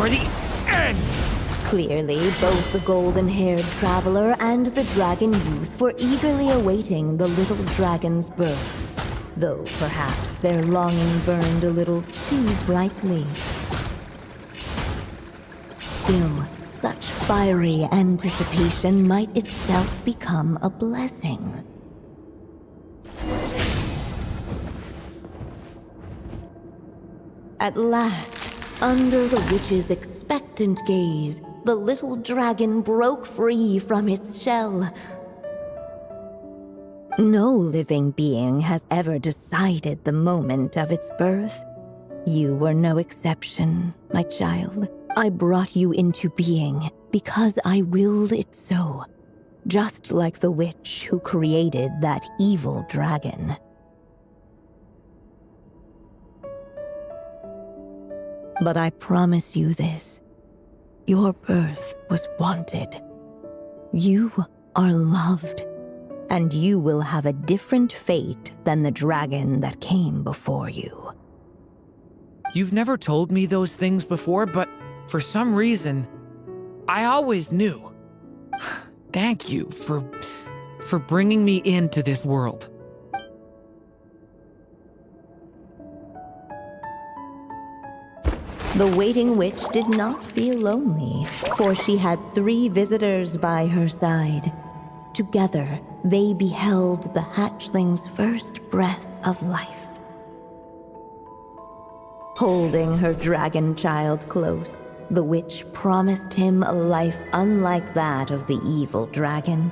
for the end! Clearly, both the golden-haired traveler and the dragon youth were eagerly awaiting the little dragon's birth, though perhaps their longing burned a little too brightly. Still, such fiery anticipation might itself become a blessing. At last, under the witch's expectant gaze, the little dragon broke free from its shell. No living being has ever decided the moment of its birth. You were no exception, my child. I brought you into being because I willed it so, just like the witch who created that evil dragon. But I promise you this. Your birth was wanted. You are loved, and you will have a different fate than the dragon that came before you. You've never told me those things before, but for some reason, I always knew. Thank you for bringing me into this world. The waiting witch did not feel lonely, for she had 3 visitors by her side. Together, they beheld the hatchling's first breath of life. Holding her dragon child close, the witch promised him a life unlike that of the evil dragon.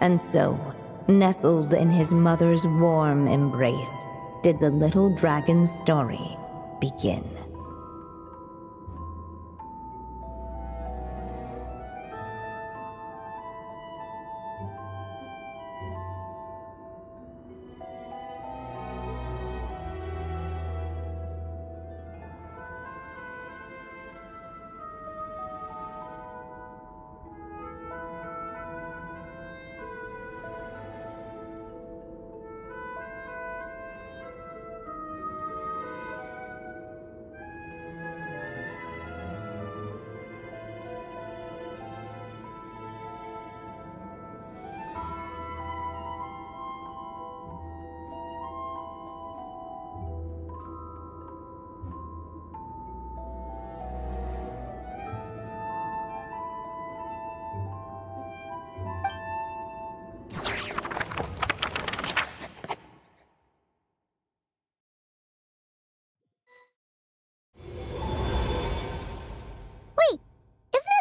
And so, nestled in his mother's warm embrace, did the little dragon's story begin.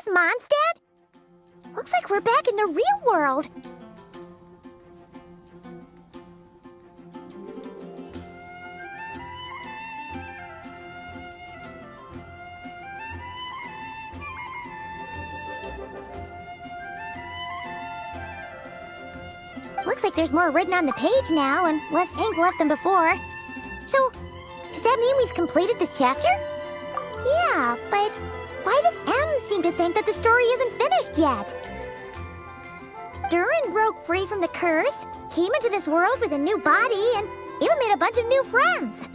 Mondstadt? Looks like we're back in the real world. Looks like there's more written on the page now and less ink left than before. So, does that mean we've completed this chapter? Yeah, but why does M seem to think that the story isn't finished yet? Durin broke free from the curse, came into this world with a new body, and even made a bunch of new friends.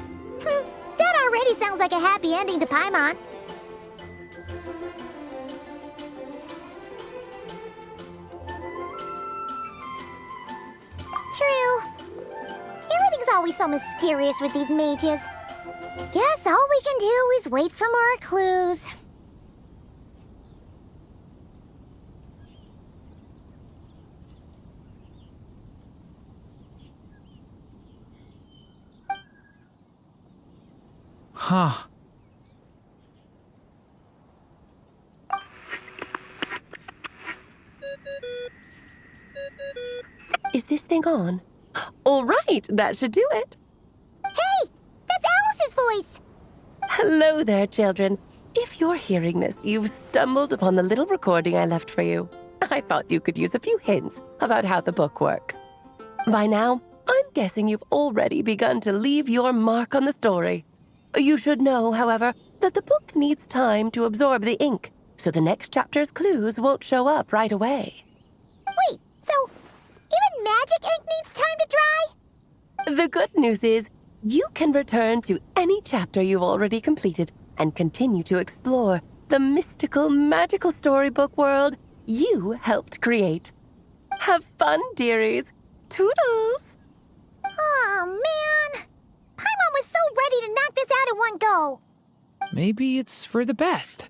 That already sounds like a happy ending to Paimon. True. Everything's always so mysterious with these mages. Guess all we can do is wait for more clues. Huh. Is this thing on? All right, that should do it. Hey! That's Alice's voice! Hello there, children. If you're hearing this, you've stumbled upon the little recording I left for you. I thought you could use a few hints about how the book works. By now, I'm guessing you've already begun to leave your mark on the story. You should know, however, that the book needs time to absorb the ink, so the next chapter's clues won't show up right away. Wait, so even magic ink needs time to dry? The good news is, you can return to any chapter you've already completed and continue to explore the mystical, magical storybook world you helped create. Have fun, dearies. Toodles! Oh, man! Paimon was so ready to knock this out in one go. Maybe it's for the best.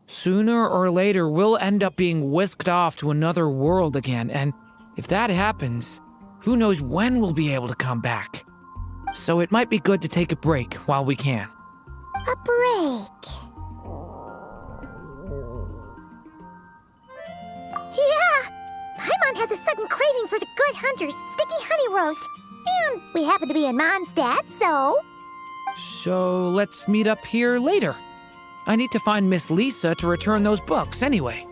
Sooner or later, we'll end up being whisked off to another world again, and if that happens, who knows when we'll be able to come back. So it might be good to take a break while we can. A break. Yeah! Paimon has a sudden craving for the Good Hunter's sticky honey roast. And we happen to be in Mondstadt, so... So let's meet up here later. I need to find Miss Lisa to return those books anyway.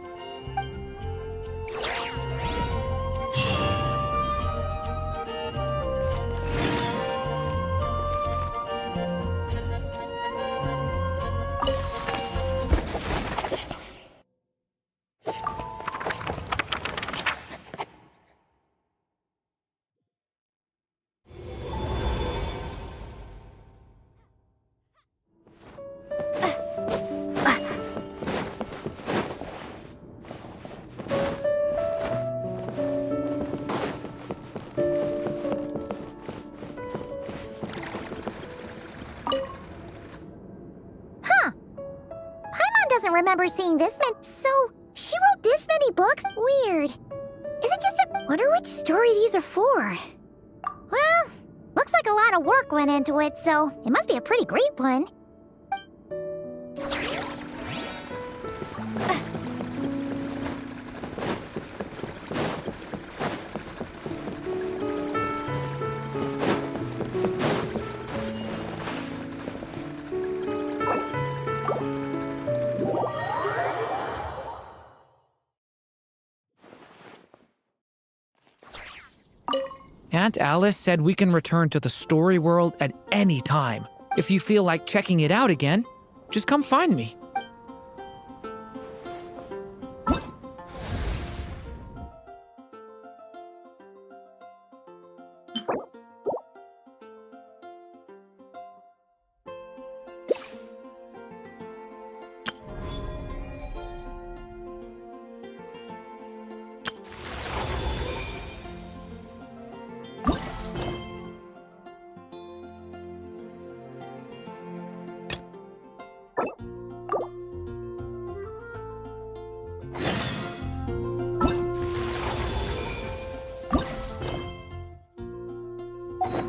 Remember seeing this many, so she wrote this many books? Weird. Is it just that... Wonder which story these are for? Well, looks like a lot of work went into it, so it must be a pretty great one. Aunt Alice said we can return to the story world at any time. If you feel like checking it out again, just come find me.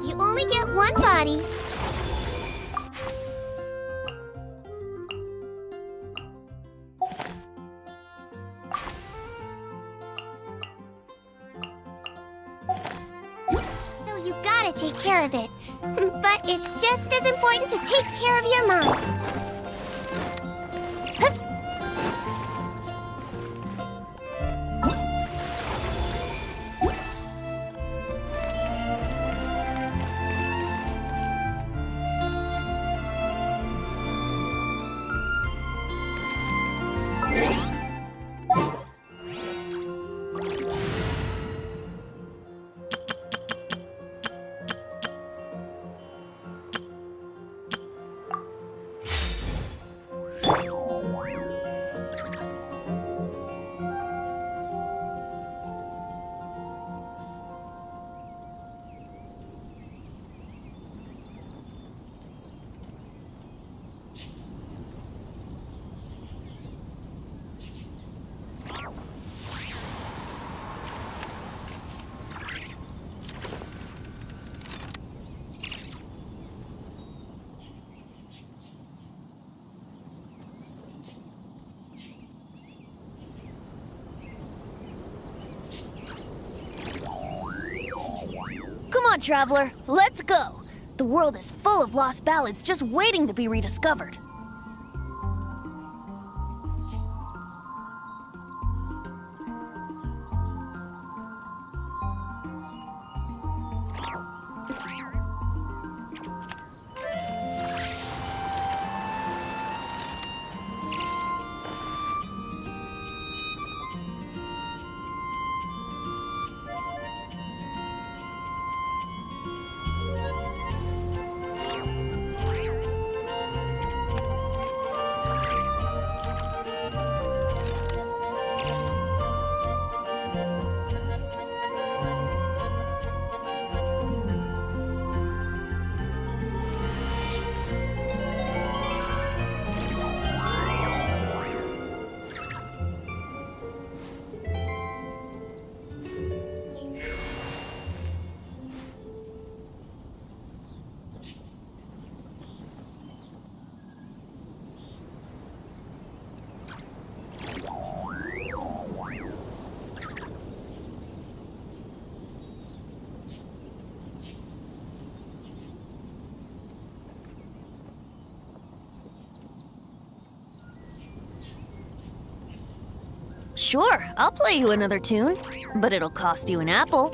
You only get one body. So you gotta take care of it. But it's just as important to take care of your mom. Come on, traveler, let's go! The world is full of lost ballads just waiting to be rediscovered. Sure, I'll play you another tune, but it'll cost you an apple.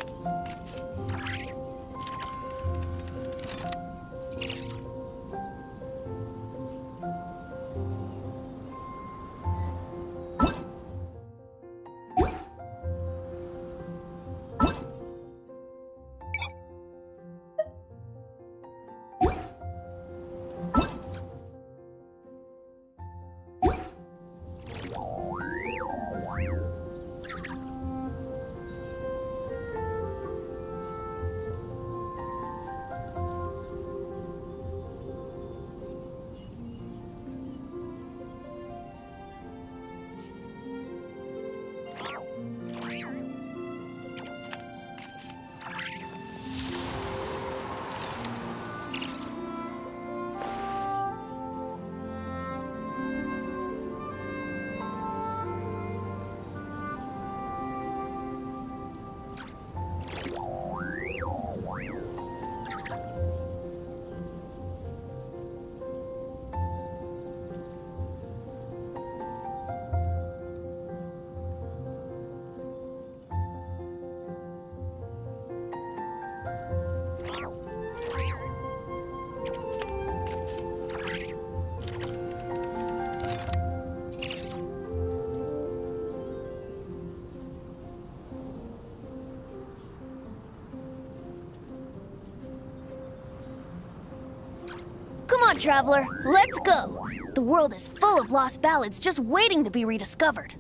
Come on, traveler, let's go! The world is full of lost ballads just waiting to be rediscovered.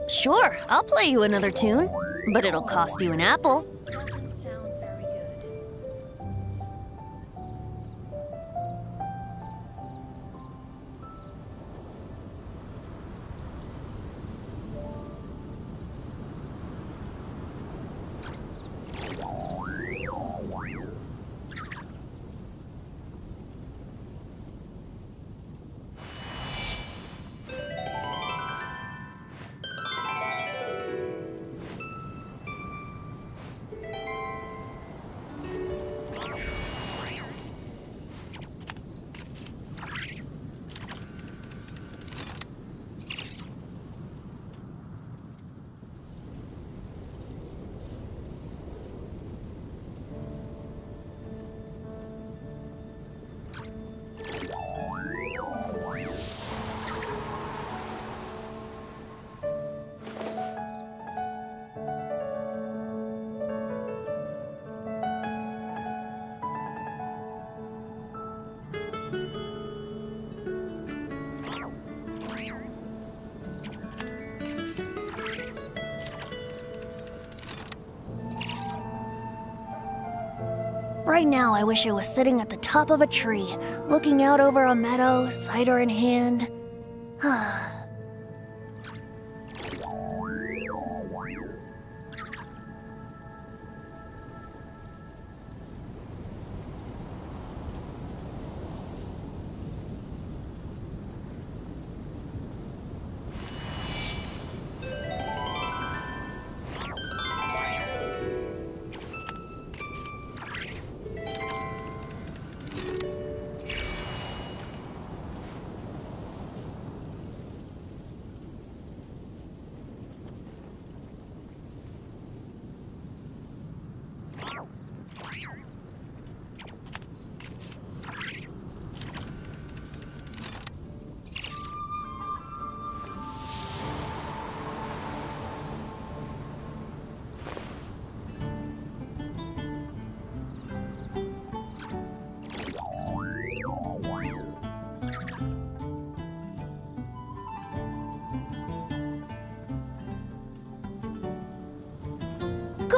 Sure, I'll play you another tune, but it'll cost you an apple. Doesn't sound very good. Right now, I wish I was sitting at the top of a tree, looking out over a meadow, cider in hand.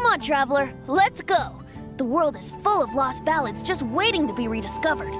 on, traveler, let's go. The world is full of lost ballads just waiting to be rediscovered.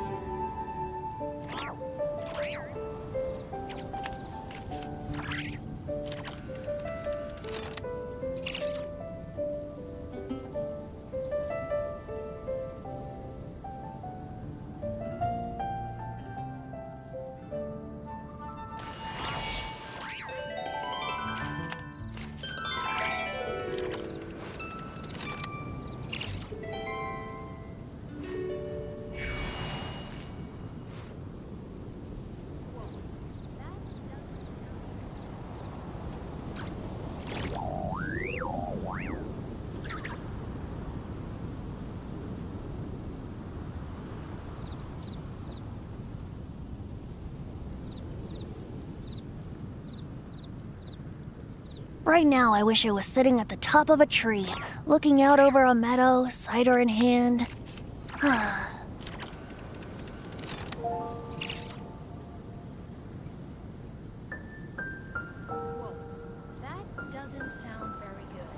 Right now, I wish I was sitting at the top of a tree, looking out over a meadow, cider in hand. That doesn't sound very good.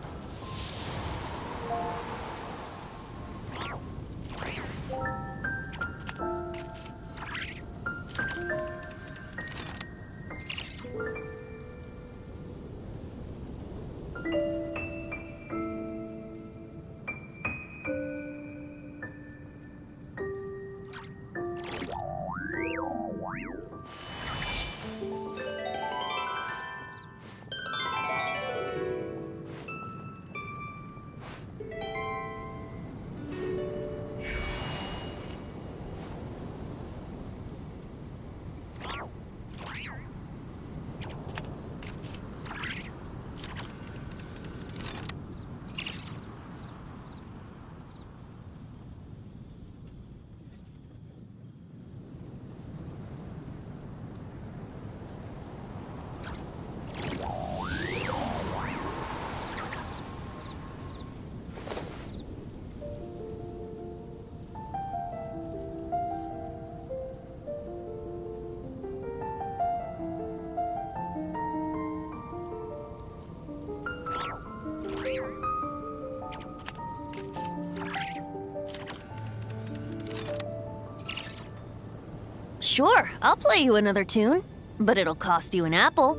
Sure, I'll play you another tune, but it'll cost you an apple.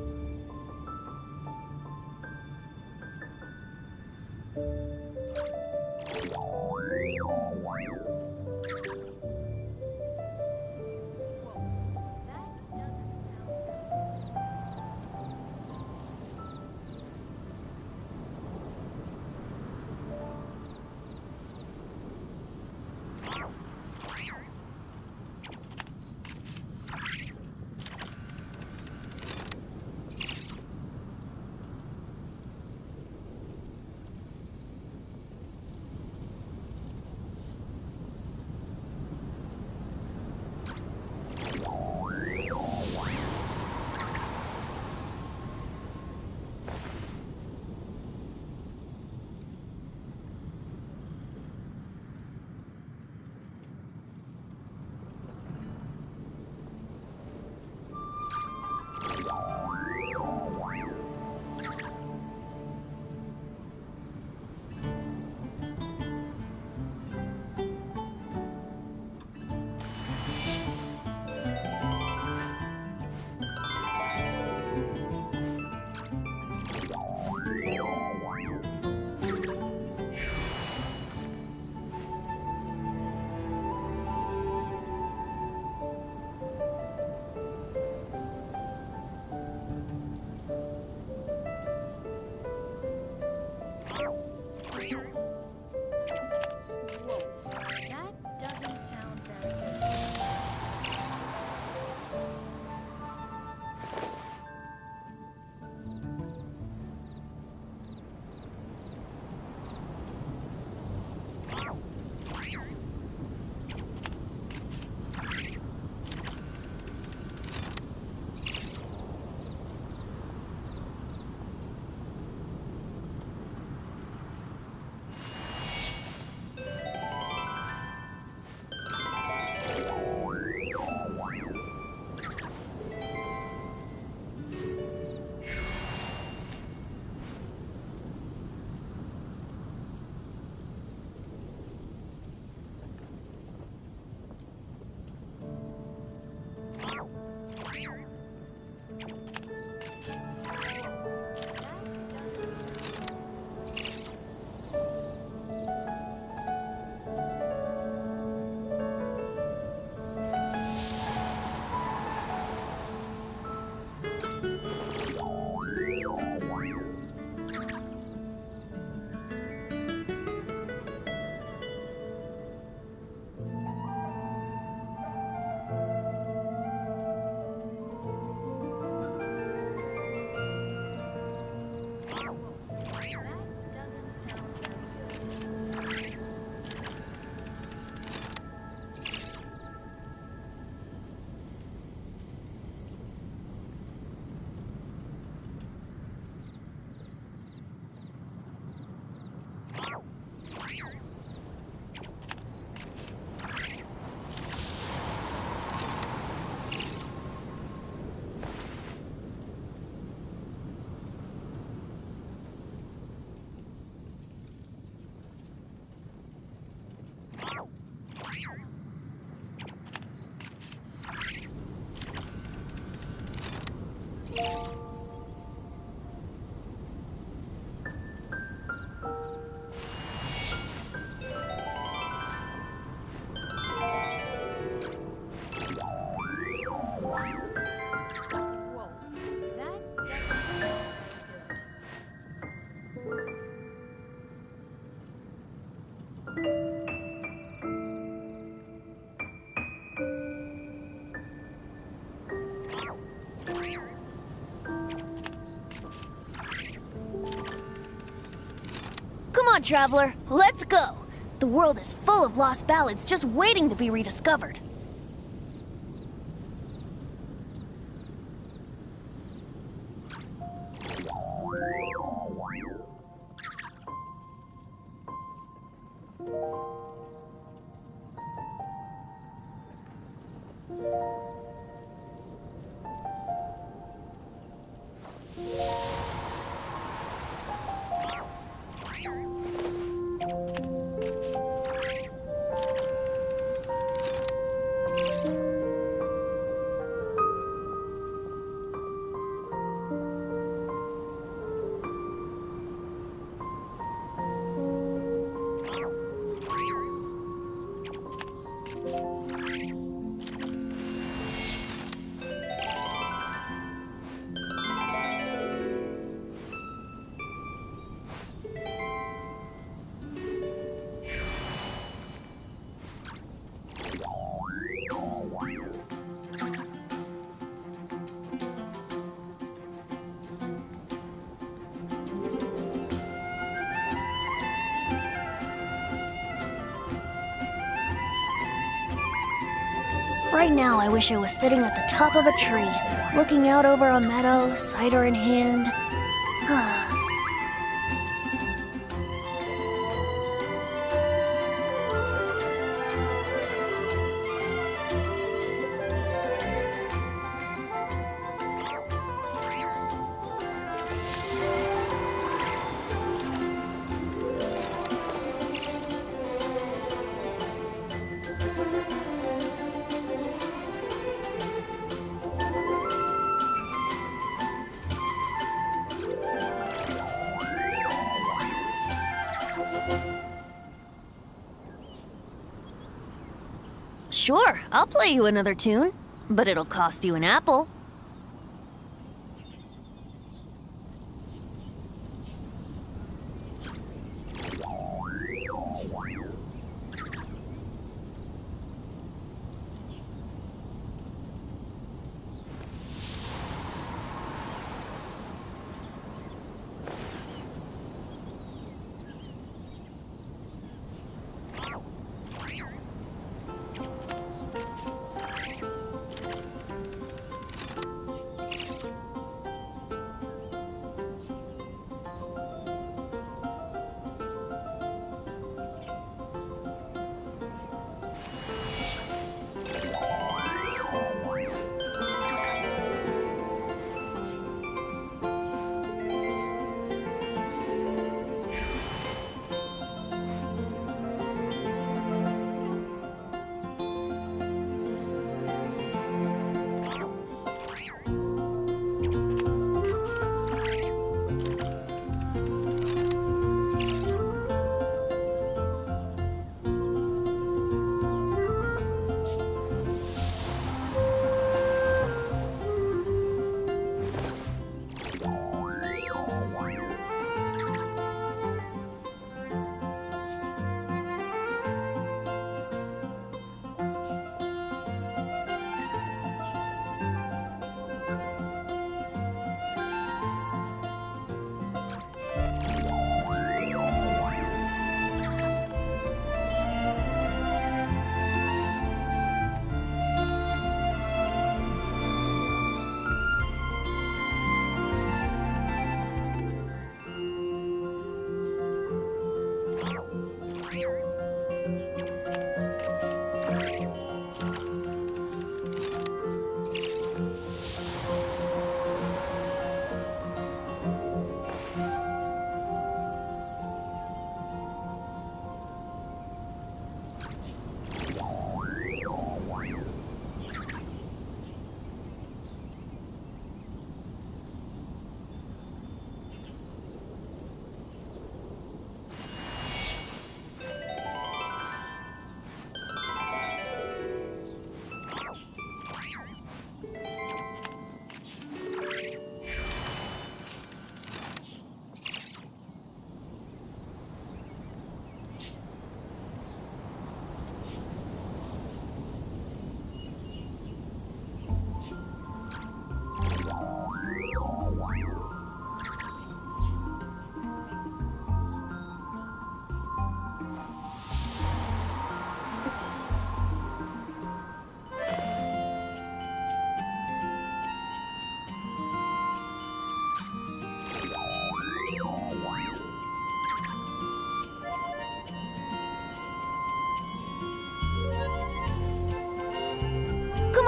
on, traveler, let's go. The world is full of lost ballads just waiting to be rediscovered. Right now, I wish I was sitting at the top of a tree, looking out over a meadow, cider in hand. Sure, I'll play you another tune, but it'll cost you an apple.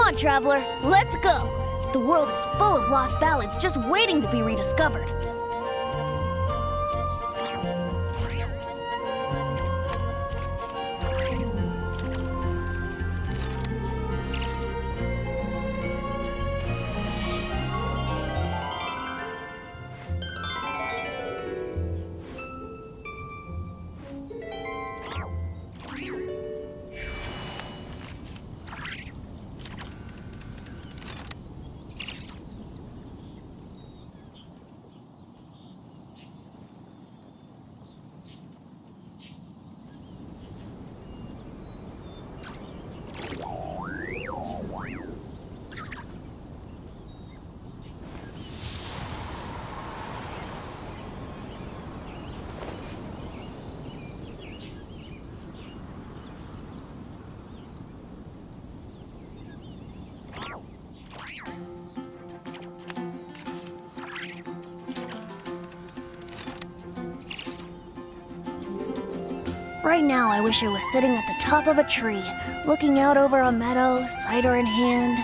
on, traveler, let's go! The world is full of lost ballads just waiting to be rediscovered. Right now, I wish I was sitting at the top of a tree, looking out over a meadow, cider in hand.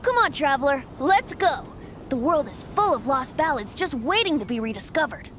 Come on, traveler, let's go! The world is full of lost ballads just waiting to be rediscovered.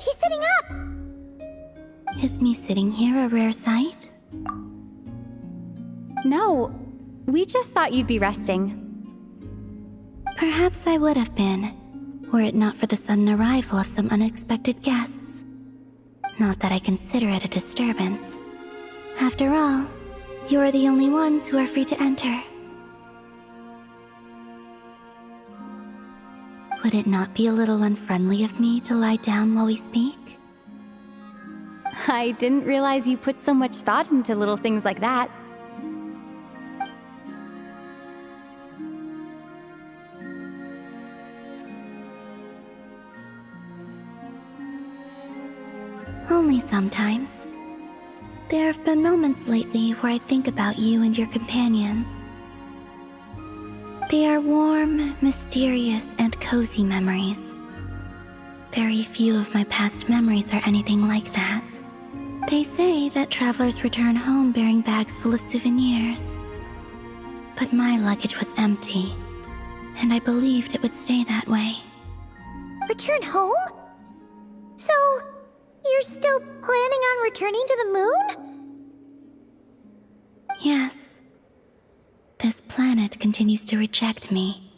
she's sitting up! Is me sitting here a rare sight? No, we just thought you'd be resting. Perhaps I would have been, were it not for the sudden arrival of some unexpected guests. Not that I consider it a disturbance. After all, you are the only ones who are free to enter. Would it not be a little unfriendly of me to lie down while we speak? I didn't realize you put so much thought into little things like that. Only sometimes. There have been moments lately where I think about you and your companions. They are warm, mysterious, and cozy memories. Very few of my past memories are anything like that. They say that travelers return home bearing bags full of souvenirs. But my luggage was empty, and I believed it would stay that way. Return home? So, you're still planning on returning to the moon? Yes. This planet continues to reject me,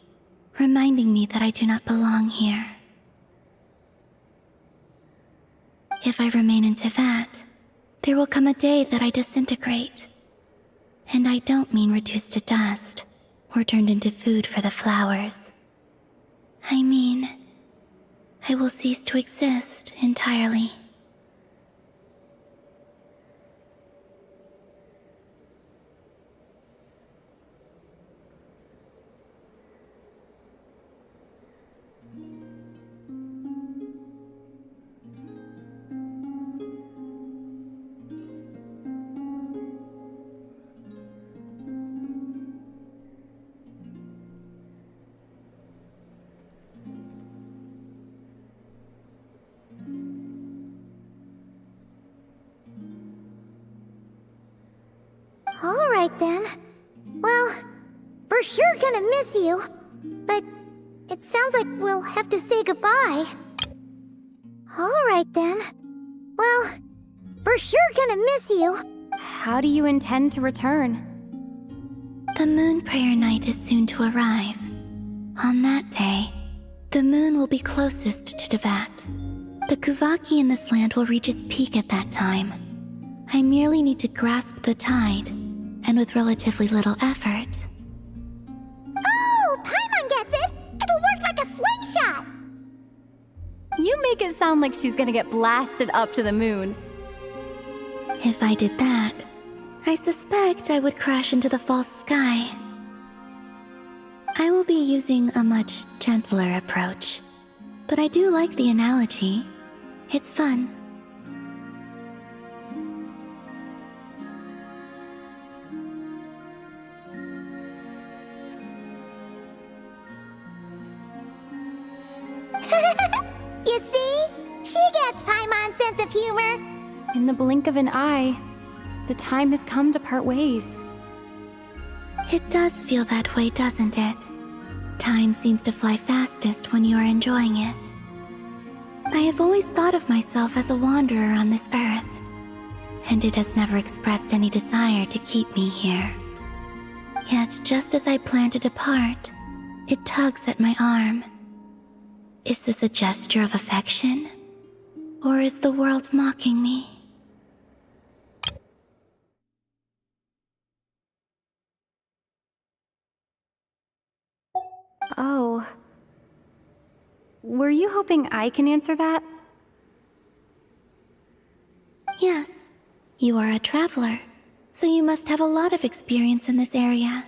reminding me that I do not belong here. If I remain into that, there will come a day that I disintegrate. And I don't mean reduced to dust, or turned into food for the flowers. I mean, I will cease to exist entirely. Alright then. Well, we're sure gonna miss you. But it sounds like we'll have to say goodbye. Alright then. Well, we're sure gonna miss you. How do you intend to return? The moon prayer night is soon to arrive. On that day, the moon will be closest to Devat. The Kuvaki in this land will reach its peak at that time. I merely need to grasp the tide, and with relatively little effort. Oh, Paimon gets it! It'll work like a slingshot! You make it sound like she's gonna get blasted up to the moon. If I did that, I suspect I would crash into the false sky. I will be using a much gentler approach, but I do like the analogy. It's fun. You see? She gets Paimon's sense of humor. In the blink of an eye, the time has come to part ways. It does feel that way, doesn't it? Time seems to fly fastest when you are enjoying it. I have always thought of myself as a wanderer on this earth, and it has never expressed any desire to keep me here. Yet, just as I plan to depart, it tugs at my arm. Is this a gesture of affection? Or is the world mocking me? Oh. Were you hoping I can answer that? Yes. You are a traveler, so you must have a lot of experience in this area.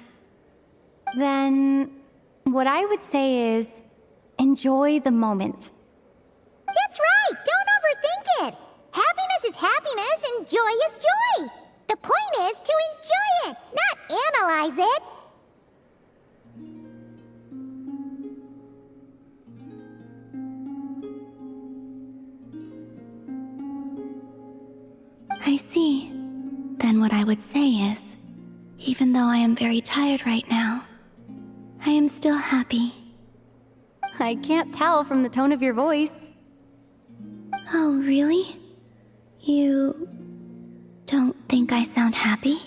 Then, what I would say is, enjoy the moment. That's right! Don't overthink it! Happiness is happiness and joy is joy! The point is to enjoy it, not analyze it! I see. Then what I would say is, even though I am very tired right now, I am still happy. I can't tell from the tone of your voice. Oh, really? You don't think I sound happy?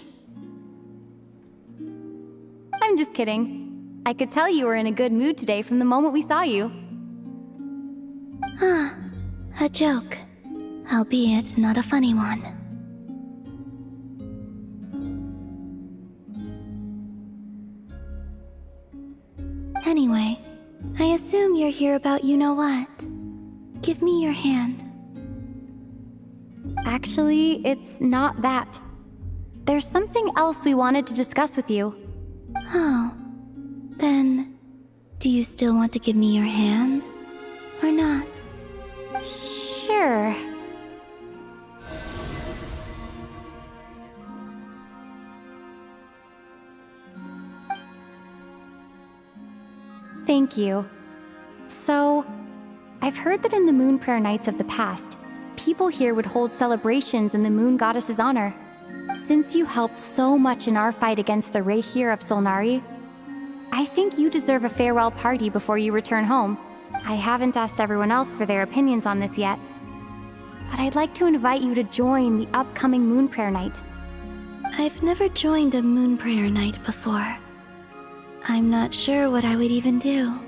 I'm just kidding. I could tell you were in a good mood today from the moment we saw you. Ah, a joke. Albeit not a funny one. Anyway, I assume you're here about you-know-what. Give me your hand. Actually, it's not that. There's something else we wanted to discuss with you. Oh. Then, do you still want to give me your hand? Or not? Sure. Thank you. So, I've heard that in the Moon Prayer Nights of the past, people here would hold celebrations in the Moon Goddess's honor. Since you helped so much in our fight against the Rehir of Solnari, I think you deserve a farewell party before you return home. I haven't asked everyone else for their opinions on this yet, but I'd like to invite you to join the upcoming Moon Prayer Night. I've never joined a Moon Prayer Night before. I'm not sure what I would even do.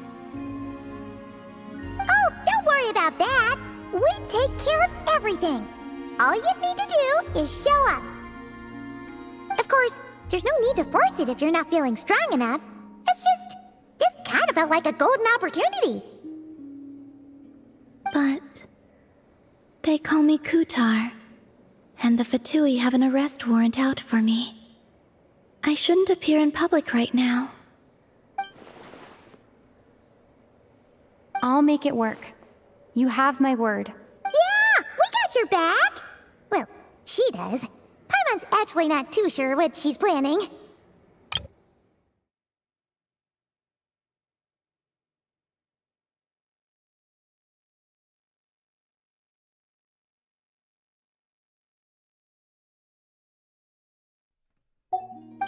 Oh, don't worry about that. We take care of everything. All you need to do is show up. Of course, there's no need to force it if you're not feeling strong enough. It's just, this kind of felt like a golden opportunity. But they call me Kutar, and the Fatui have an arrest warrant out for me. I shouldn't appear in public right now. I'll make it work. You have my word. Yeah, we got your back. Well, she does. Paimon's actually not too sure what she's planning.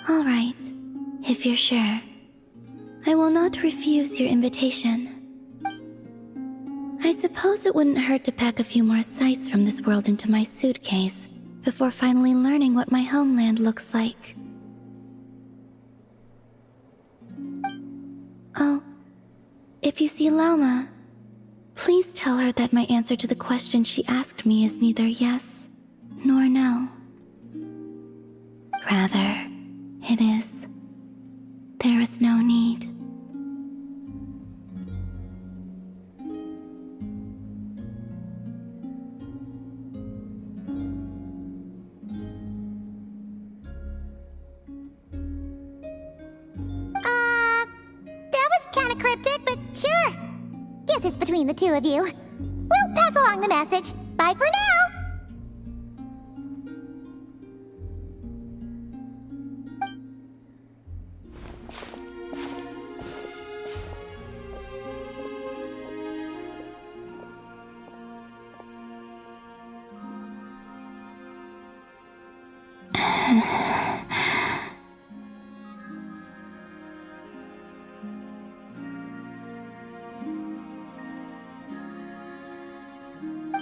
All right, if you're sure. I will not refuse your invitation. I suppose it wouldn't hurt to pack a few more sights from this world into my suitcase before finally learning what my homeland looks like. Oh, if you see Lauma, please tell her that my answer to the question she asked me is neither yes nor no. Rather, it is, there is no need. That was kinda cryptic, but sure. Guess it's between the two of you. We'll pass along the message. Bye for now!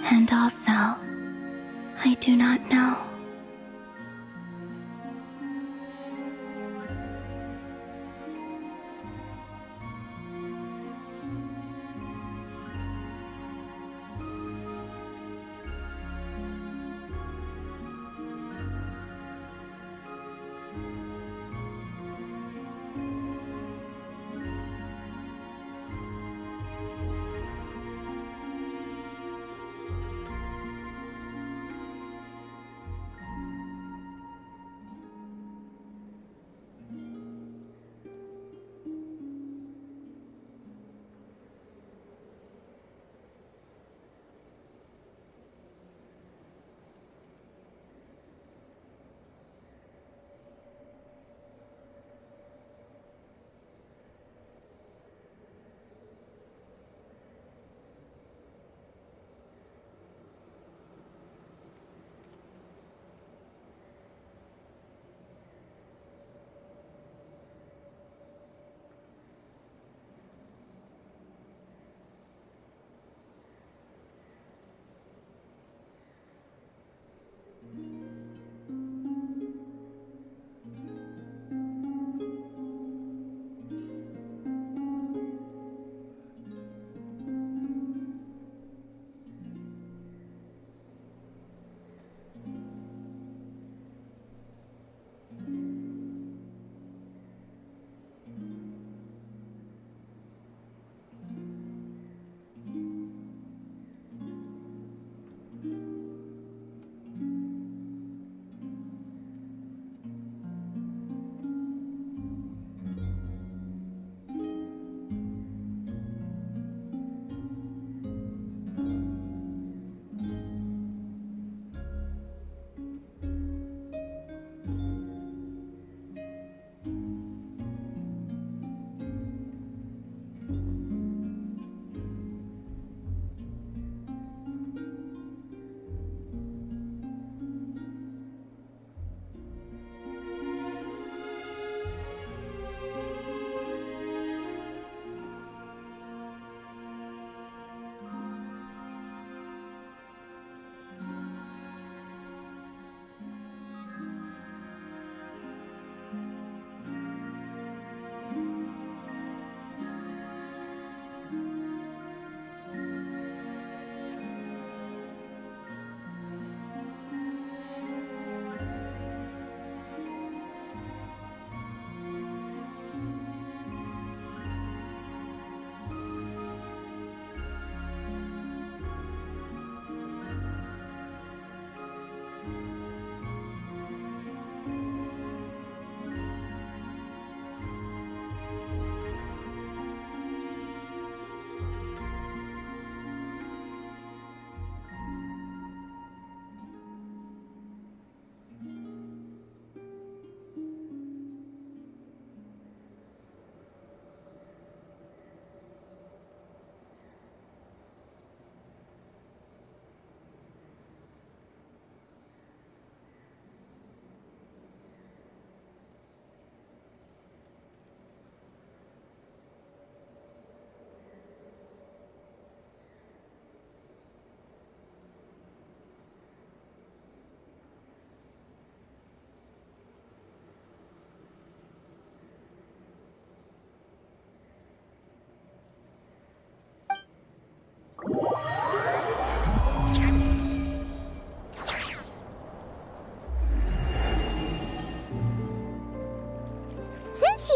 And also, I do not know.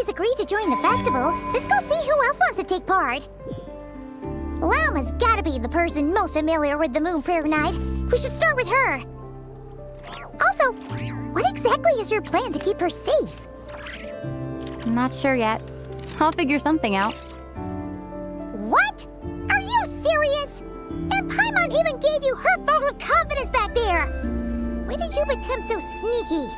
everybody's agreed to join the festival, let's go see who else wants to take part. Llama's gotta be the person most familiar with the Moon Prayer Night. We should start with her. Also, what exactly is your plan to keep her safe? Not sure yet. I'll figure something out. What? Are you serious? And Paimon even gave you her vote of confidence back there! When did you become so sneaky?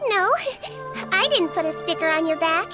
No, I didn't put a sticker on your back.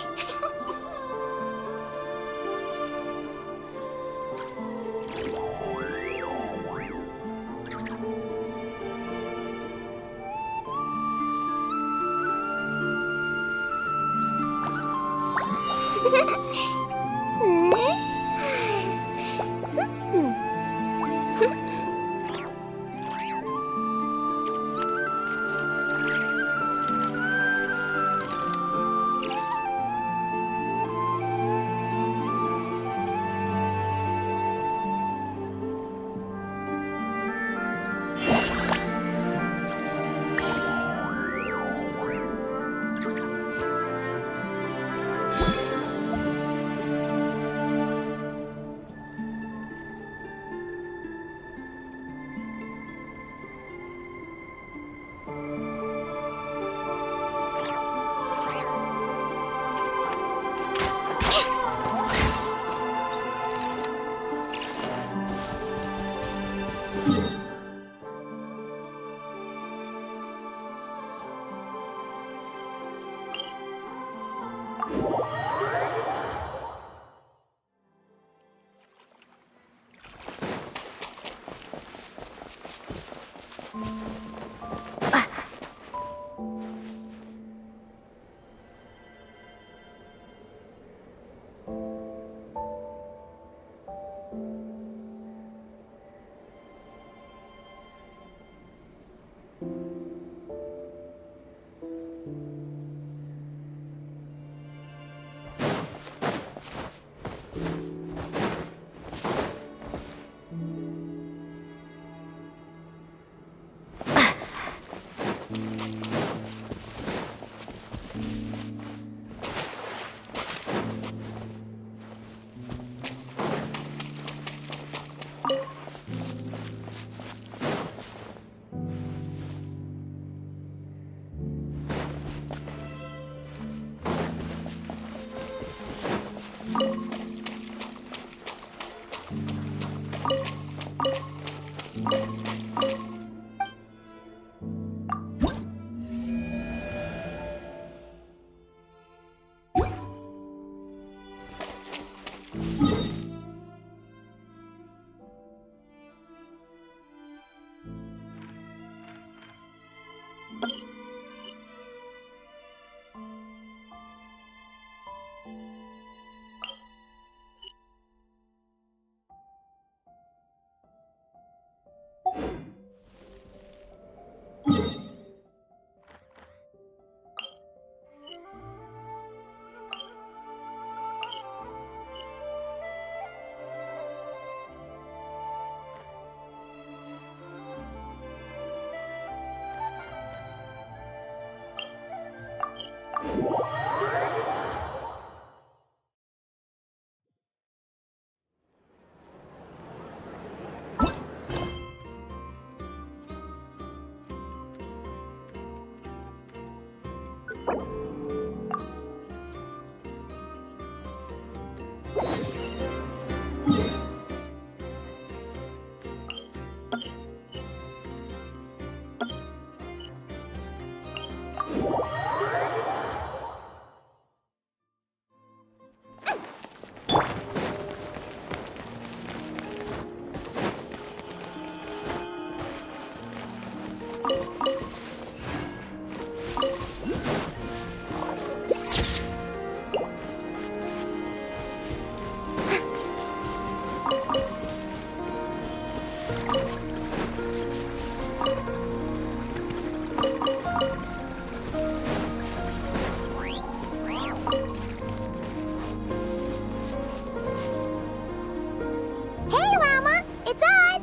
Hey, Llama! It's us!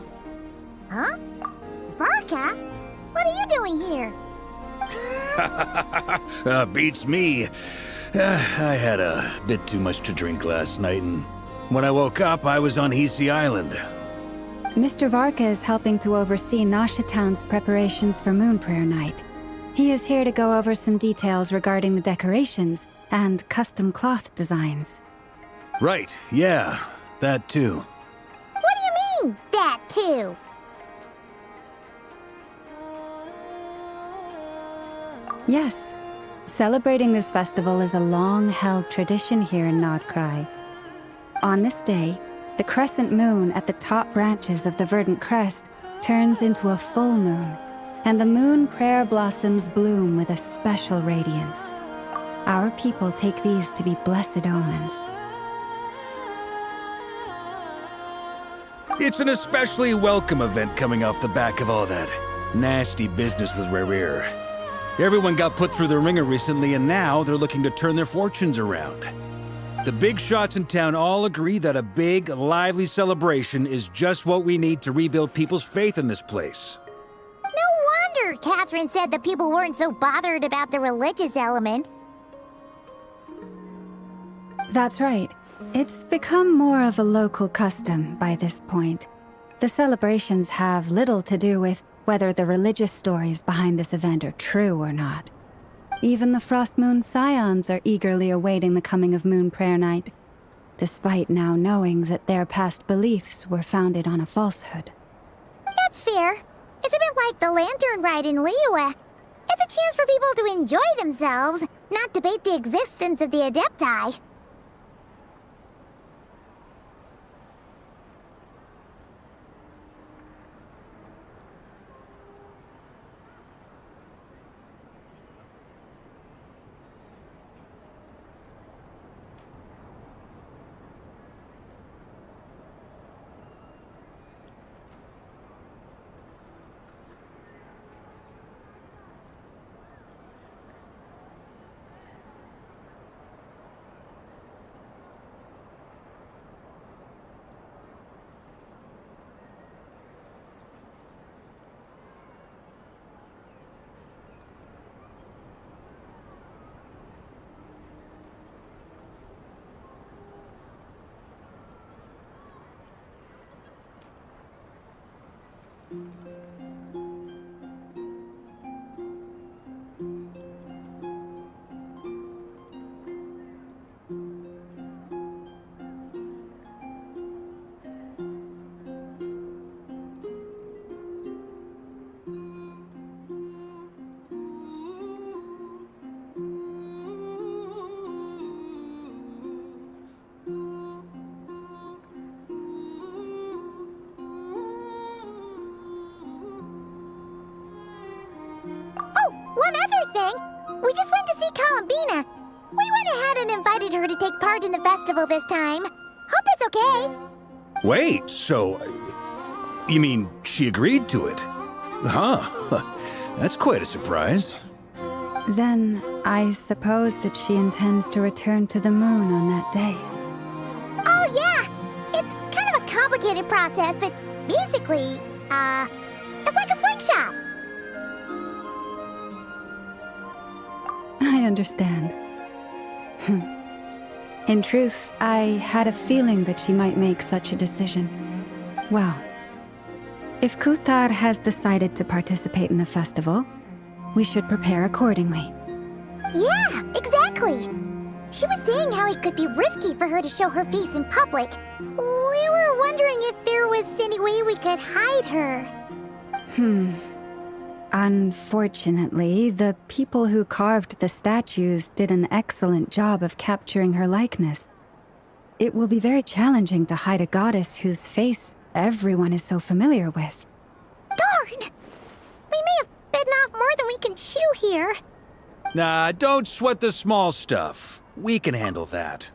Huh? Varka? What are you doing here? Beats me. I had a bit too much to drink last night, and when I woke up, I was on Hisi Island. Mr. Varka is helping to oversee Nasha Town's preparations for Moon Prayer Night. He is here to go over some details regarding the decorations and custom cloth designs. Right, yeah, that too. What do you mean, that too? Yes, celebrating this festival is a long-held tradition here in Nodcry. On this day, the crescent moon at the top branches of the verdant crest turns into a full moon, and the moon prayer blossoms bloom with a special radiance. Our people take these to be blessed omens. It's an especially welcome event coming off the back of all that nasty business with Rare. Everyone got put through the ringer recently, and now they're looking to turn their fortunes around. The big shots in town all agree that a big, lively celebration is just what we need to rebuild people's faith in this place. No wonder Catherine said that people weren't so bothered about the religious element. That's right. It's become more of a local custom by this point. The celebrations have little to do with whether the religious stories behind this event are true or not. Even the Frost Moon Scions are eagerly awaiting the coming of Moon Prayer Night, despite now knowing that their past beliefs were founded on a falsehood. That's fair. It's a bit like the Lantern Ride in Liyue. It's a chance for people to enjoy themselves, not debate the existence of the Adepti. One other thing! We just went to see Columbina. We went ahead and invited her to take part in the festival this time. Hope it's okay. Wait, so... you mean she agreed to it? Huh. That's quite a surprise. Then, I suppose that she intends to return to the moon on that day. Oh, yeah! It's kind of a complicated process, but basically, it's like a slingshot. I understand. In truth, I had a feeling that she might make such a decision. Well, if Kuthar has decided to participate in the festival, we should prepare accordingly. Yeah, exactly. She was saying how it could be risky for her to show her face in public. We were wondering if there was any way we could hide her. Unfortunately, the people who carved the statues did an excellent job of capturing her likeness. It will be very challenging to hide a goddess whose face everyone is so familiar with. Darn! We may have bitten off more than we can chew here. Nah, don't sweat the small stuff. We can handle that.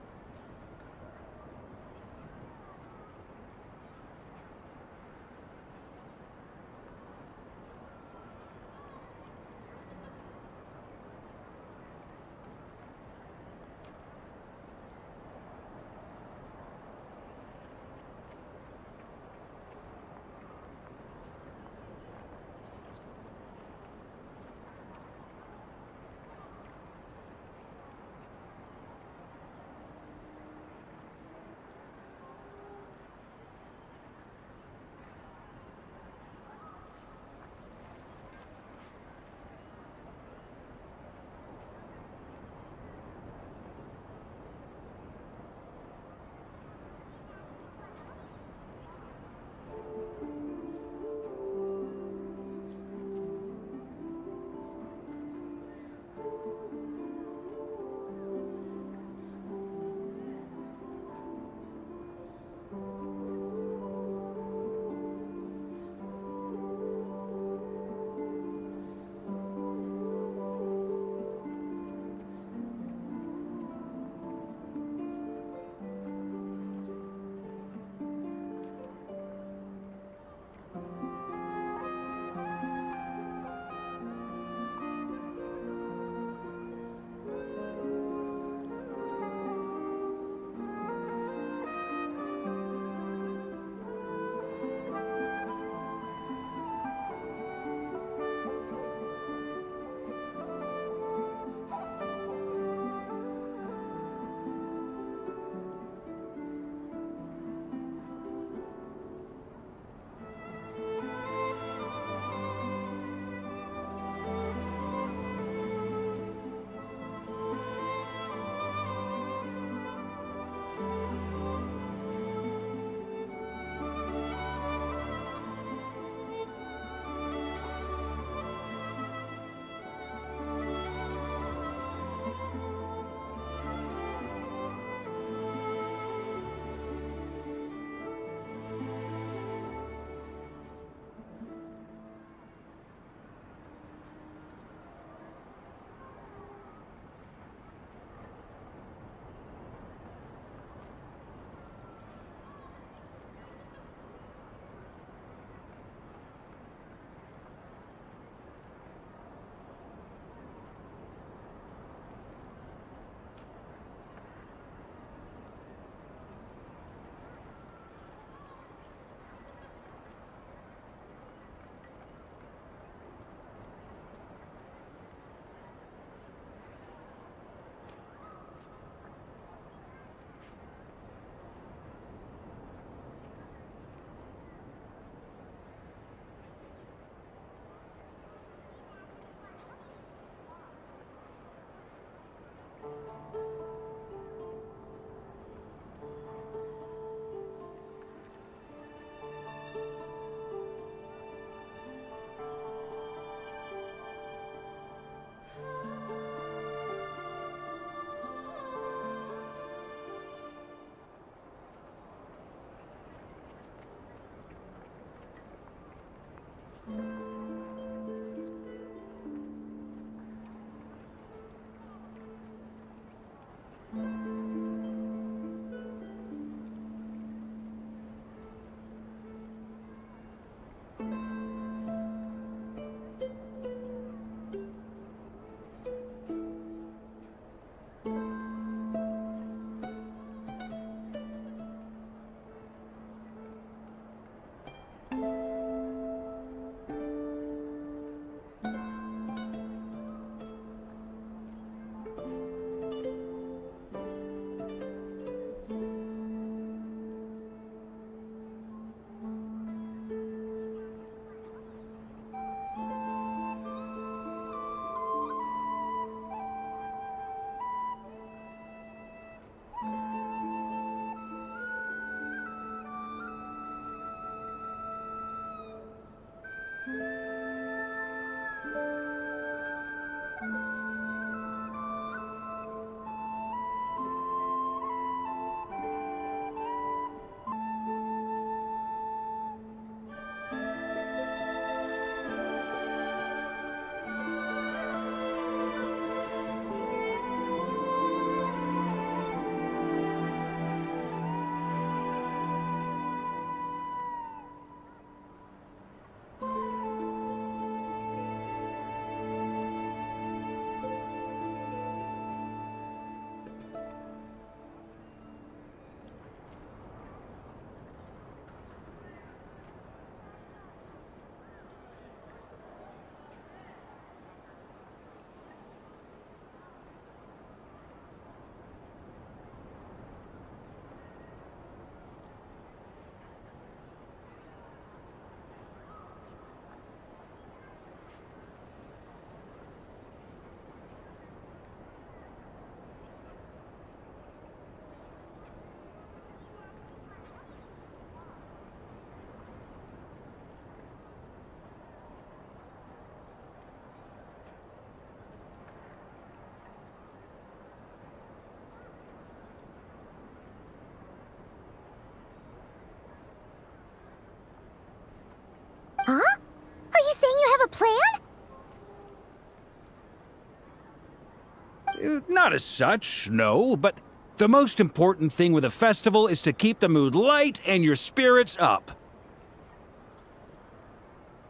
Not as such, no, but the most important thing with a festival is to keep the mood light and your spirits up.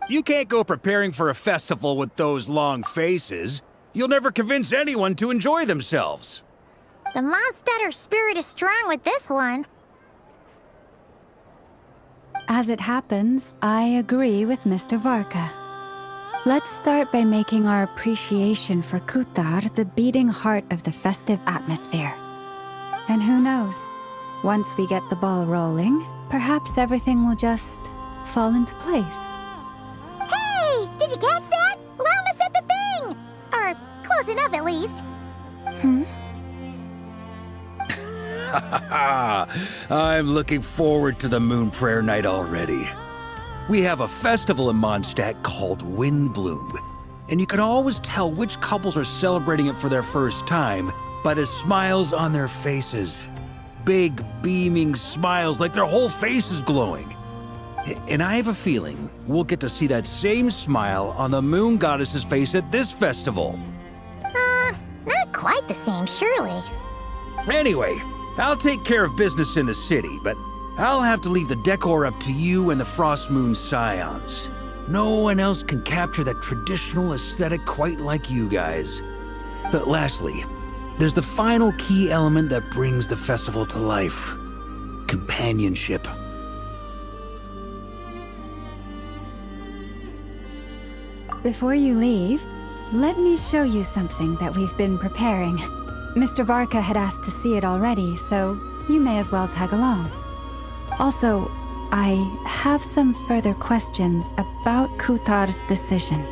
You can't go preparing for a festival with those long faces. You'll never convince anyone to enjoy themselves. The Mondstatter spirit is strong with this one. As it happens, I agree with Mr. Varka. Let's start by making our appreciation for Kutar the beating heart of the festive atmosphere. And who knows, once we get the ball rolling, perhaps everything will just fall into place. Hey! Did you catch that? Llama said the thing! Or close enough at least. I'm looking forward to the Moon Prayer Night already. We have a festival in Mondstadt called Windbloom, and you can always tell which couples are celebrating it for their first time by the smiles on their faces. Big, beaming smiles like their whole face is glowing. And I have a feeling we'll get to see that same smile on the Moon Goddess's face at this festival. Not quite the same, surely. Anyway, I'll take care of business in the city, but I'll have to leave the decor up to you and the Frost Moon Scions. No one else can capture that traditional aesthetic quite like you guys. But lastly, there's the final key element that brings the festival to life. Companionship. Before you leave, let me show you something that we've been preparing. Mr. Varka had asked to see it already, so you may as well tag along. Also, I have some further questions about Kutar's decision.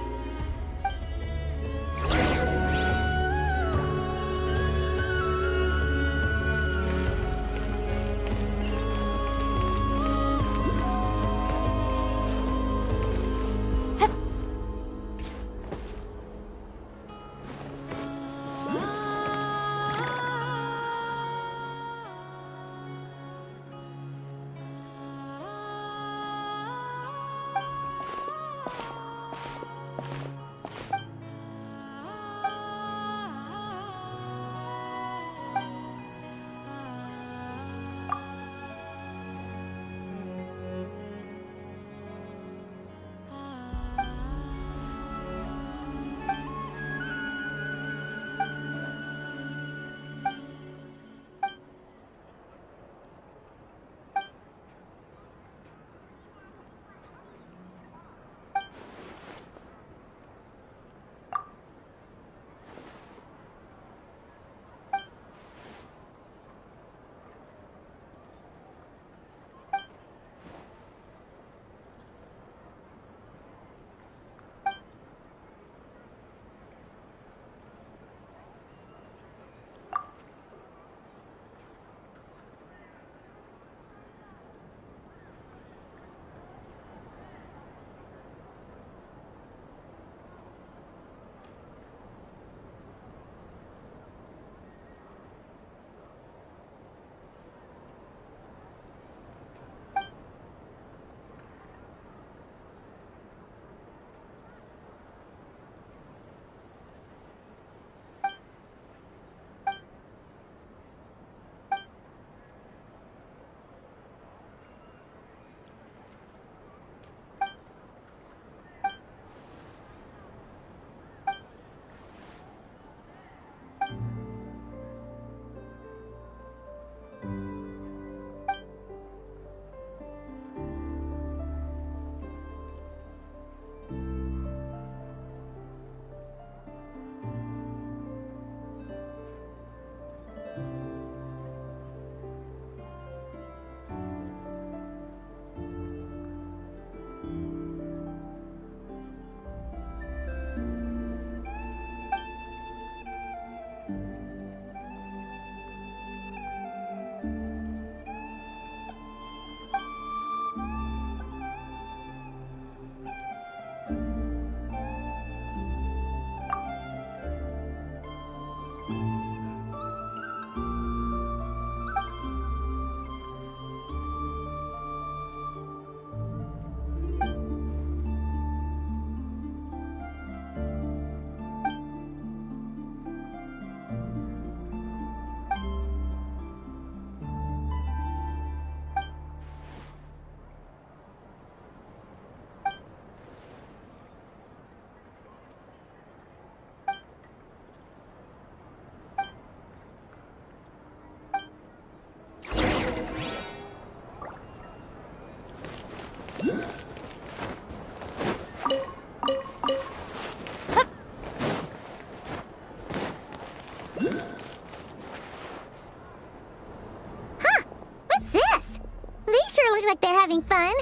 having fun?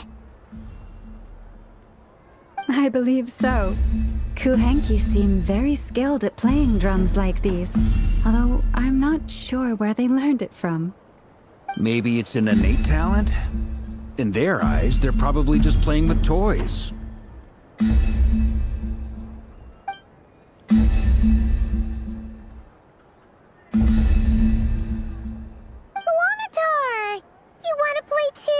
I believe so. Kuhenki seem very skilled at playing drums like these, although I'm not sure where they learned it from. Maybe it's an innate talent? In their eyes, they're probably just playing with toys. Luanatar! You want to play too?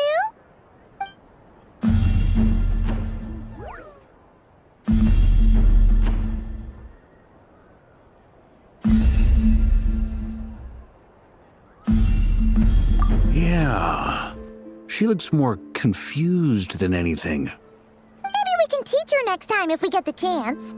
Yeah. She looks more confused than anything. Maybe we can teach her next time if we get the chance.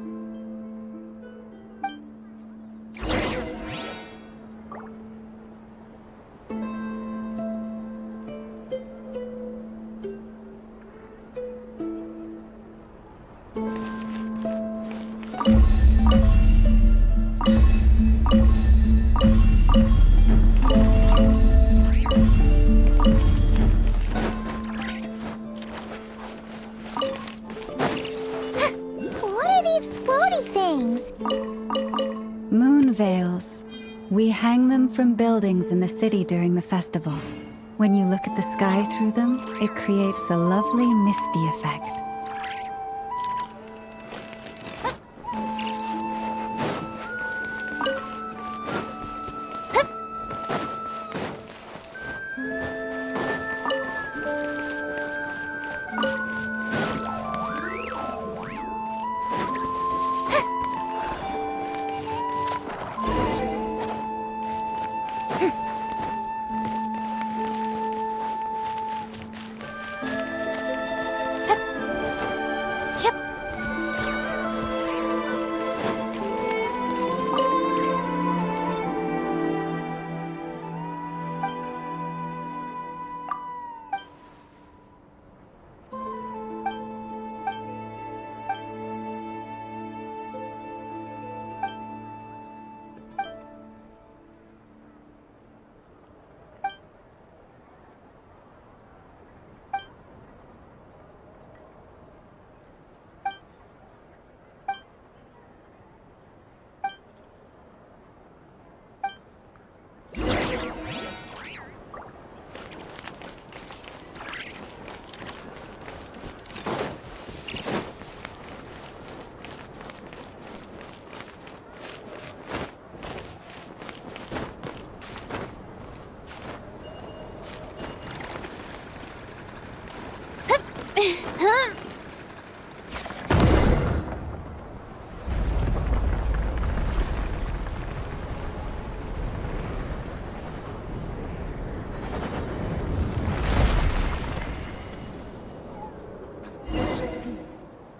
What are these floaty things? Moon veils. We hang them from buildings in the city during the festival. When you look at the sky through them, it creates a lovely misty effect.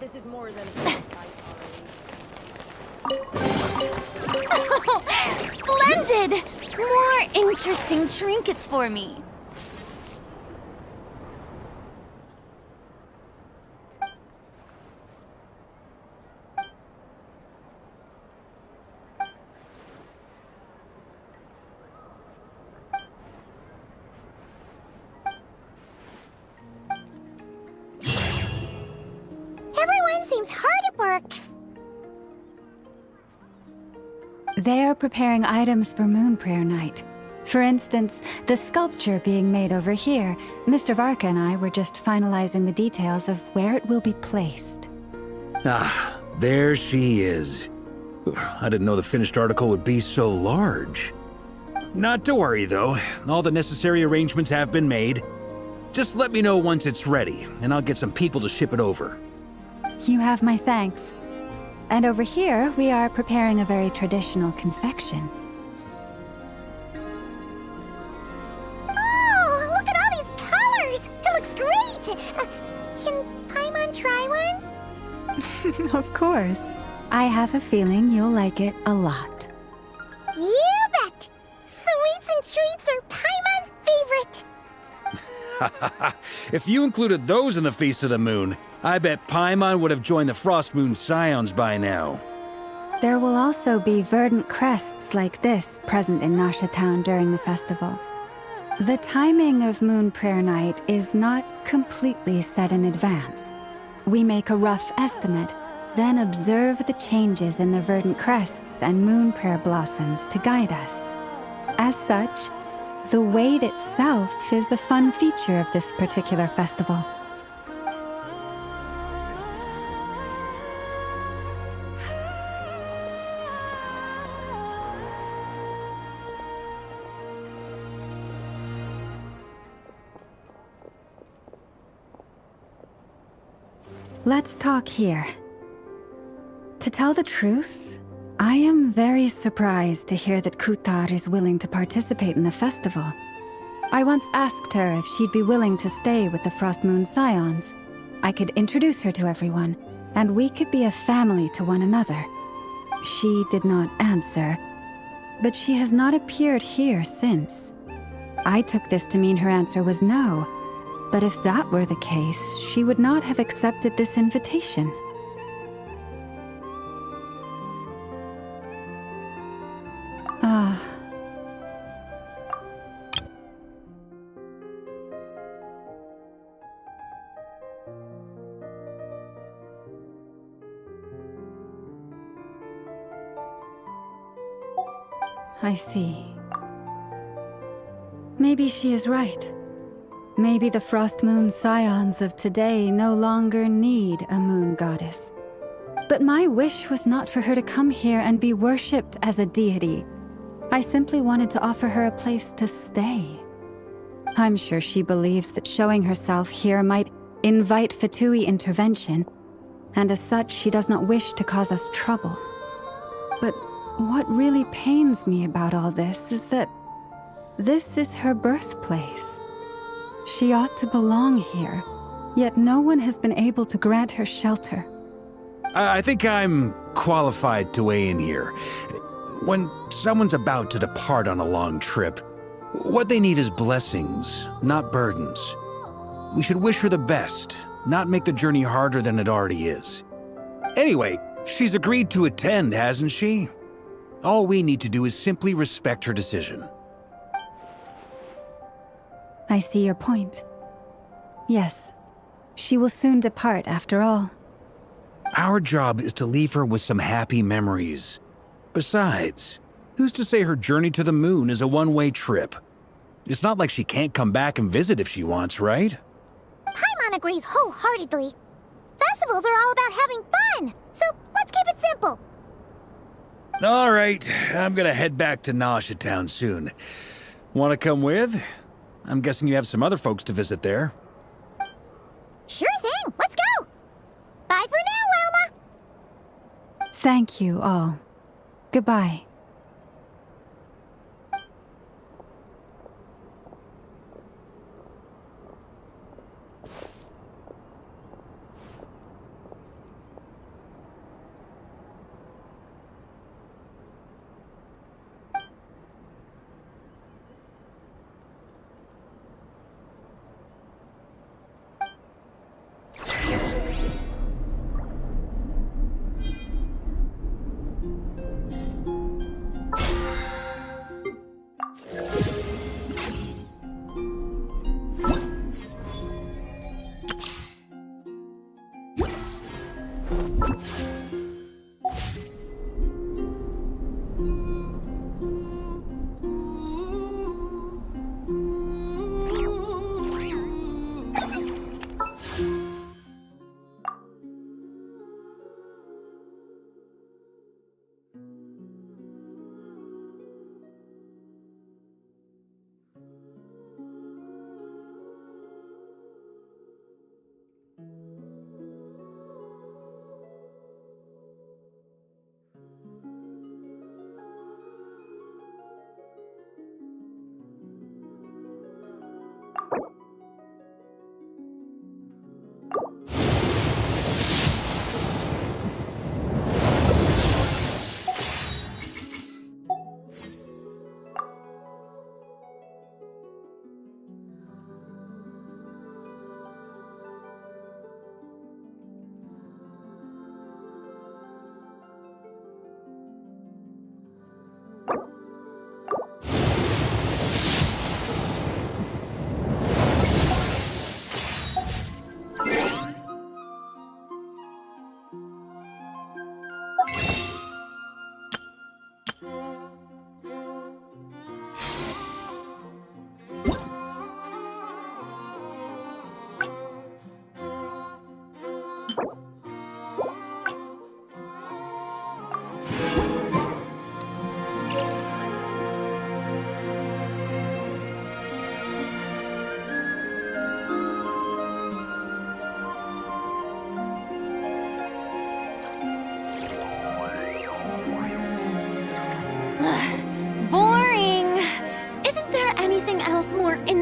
This is more than advice already. Splendid! More interesting trinkets for me. Everyone seems hard at work. They're preparing items for Moon Prayer Night. For instance, the sculpture being made over here, Mr. Varka and I were just finalizing the details of where it will be placed. Ah, there she is. I didn't know the finished article would be so large. Not to worry, though. All the necessary arrangements have been made. Just let me know once it's ready, and I'll get some people to ship it over. You have my thanks. And over here, we are preparing a very traditional confection. Oh, look at all these colors! It looks great! Can Paimon try one? Of course. I have a feeling you'll like it a lot. You bet! Sweets and treats are Paimon's favorite! If you included those in the Feast of the Moon, I bet Paimon would have joined the Frost Moon Scions by now. There will also be verdant crests like this present in Nasha Town during the festival. The timing of Moon Prayer Night is not completely set in advance. We make a rough estimate, then observe the changes in the verdant crests and moon prayer blossoms to guide us. As such, the wait itself is a fun feature of this particular festival. Let's talk here. To tell the truth, I am very surprised to hear that Kutar is willing to participate in the festival. I once asked her if she'd be willing to stay with the Frost Moon Scions. I could introduce her to everyone, and we could be a family to one another. She did not answer, but she has not appeared here since. I took this to mean her answer was no. But if that were the case, she would not have accepted this invitation. Ah. I see. Maybe she is right. Maybe the Frost Moon Scions of today no longer need a moon goddess. But my wish was not for her to come here and be worshipped as a deity. I simply wanted to offer her a place to stay. I'm sure she believes that showing herself here might invite Fatui intervention, and as such she does not wish to cause us trouble. But what really pains me about all this is that this is her birthplace. She ought to belong here, yet no one has been able to grant her shelter. I think I'm qualified to weigh in here. When someone's about to depart on a long trip, what they need is blessings, not burdens. We should wish her the best, not make the journey harder than it already is. Anyway, she's agreed to attend, hasn't she? All we need to do is simply respect her decision. I see your point. Yes, she will soon depart after all. Our job is to leave her with some happy memories. Besides, who's to say her journey to the moon is a one-way trip? It's not like she can't come back and visit if she wants, right? Paimon agrees wholeheartedly. Festivals are all about having fun, so let's keep it simple. All right, I'm gonna head back to Nausea Town soon. Want to come with? I'm guessing you have some other folks to visit there. Sure thing, let's go! Bye for now, Wilma! Thank you all. Goodbye.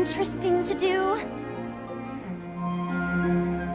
interesting to do.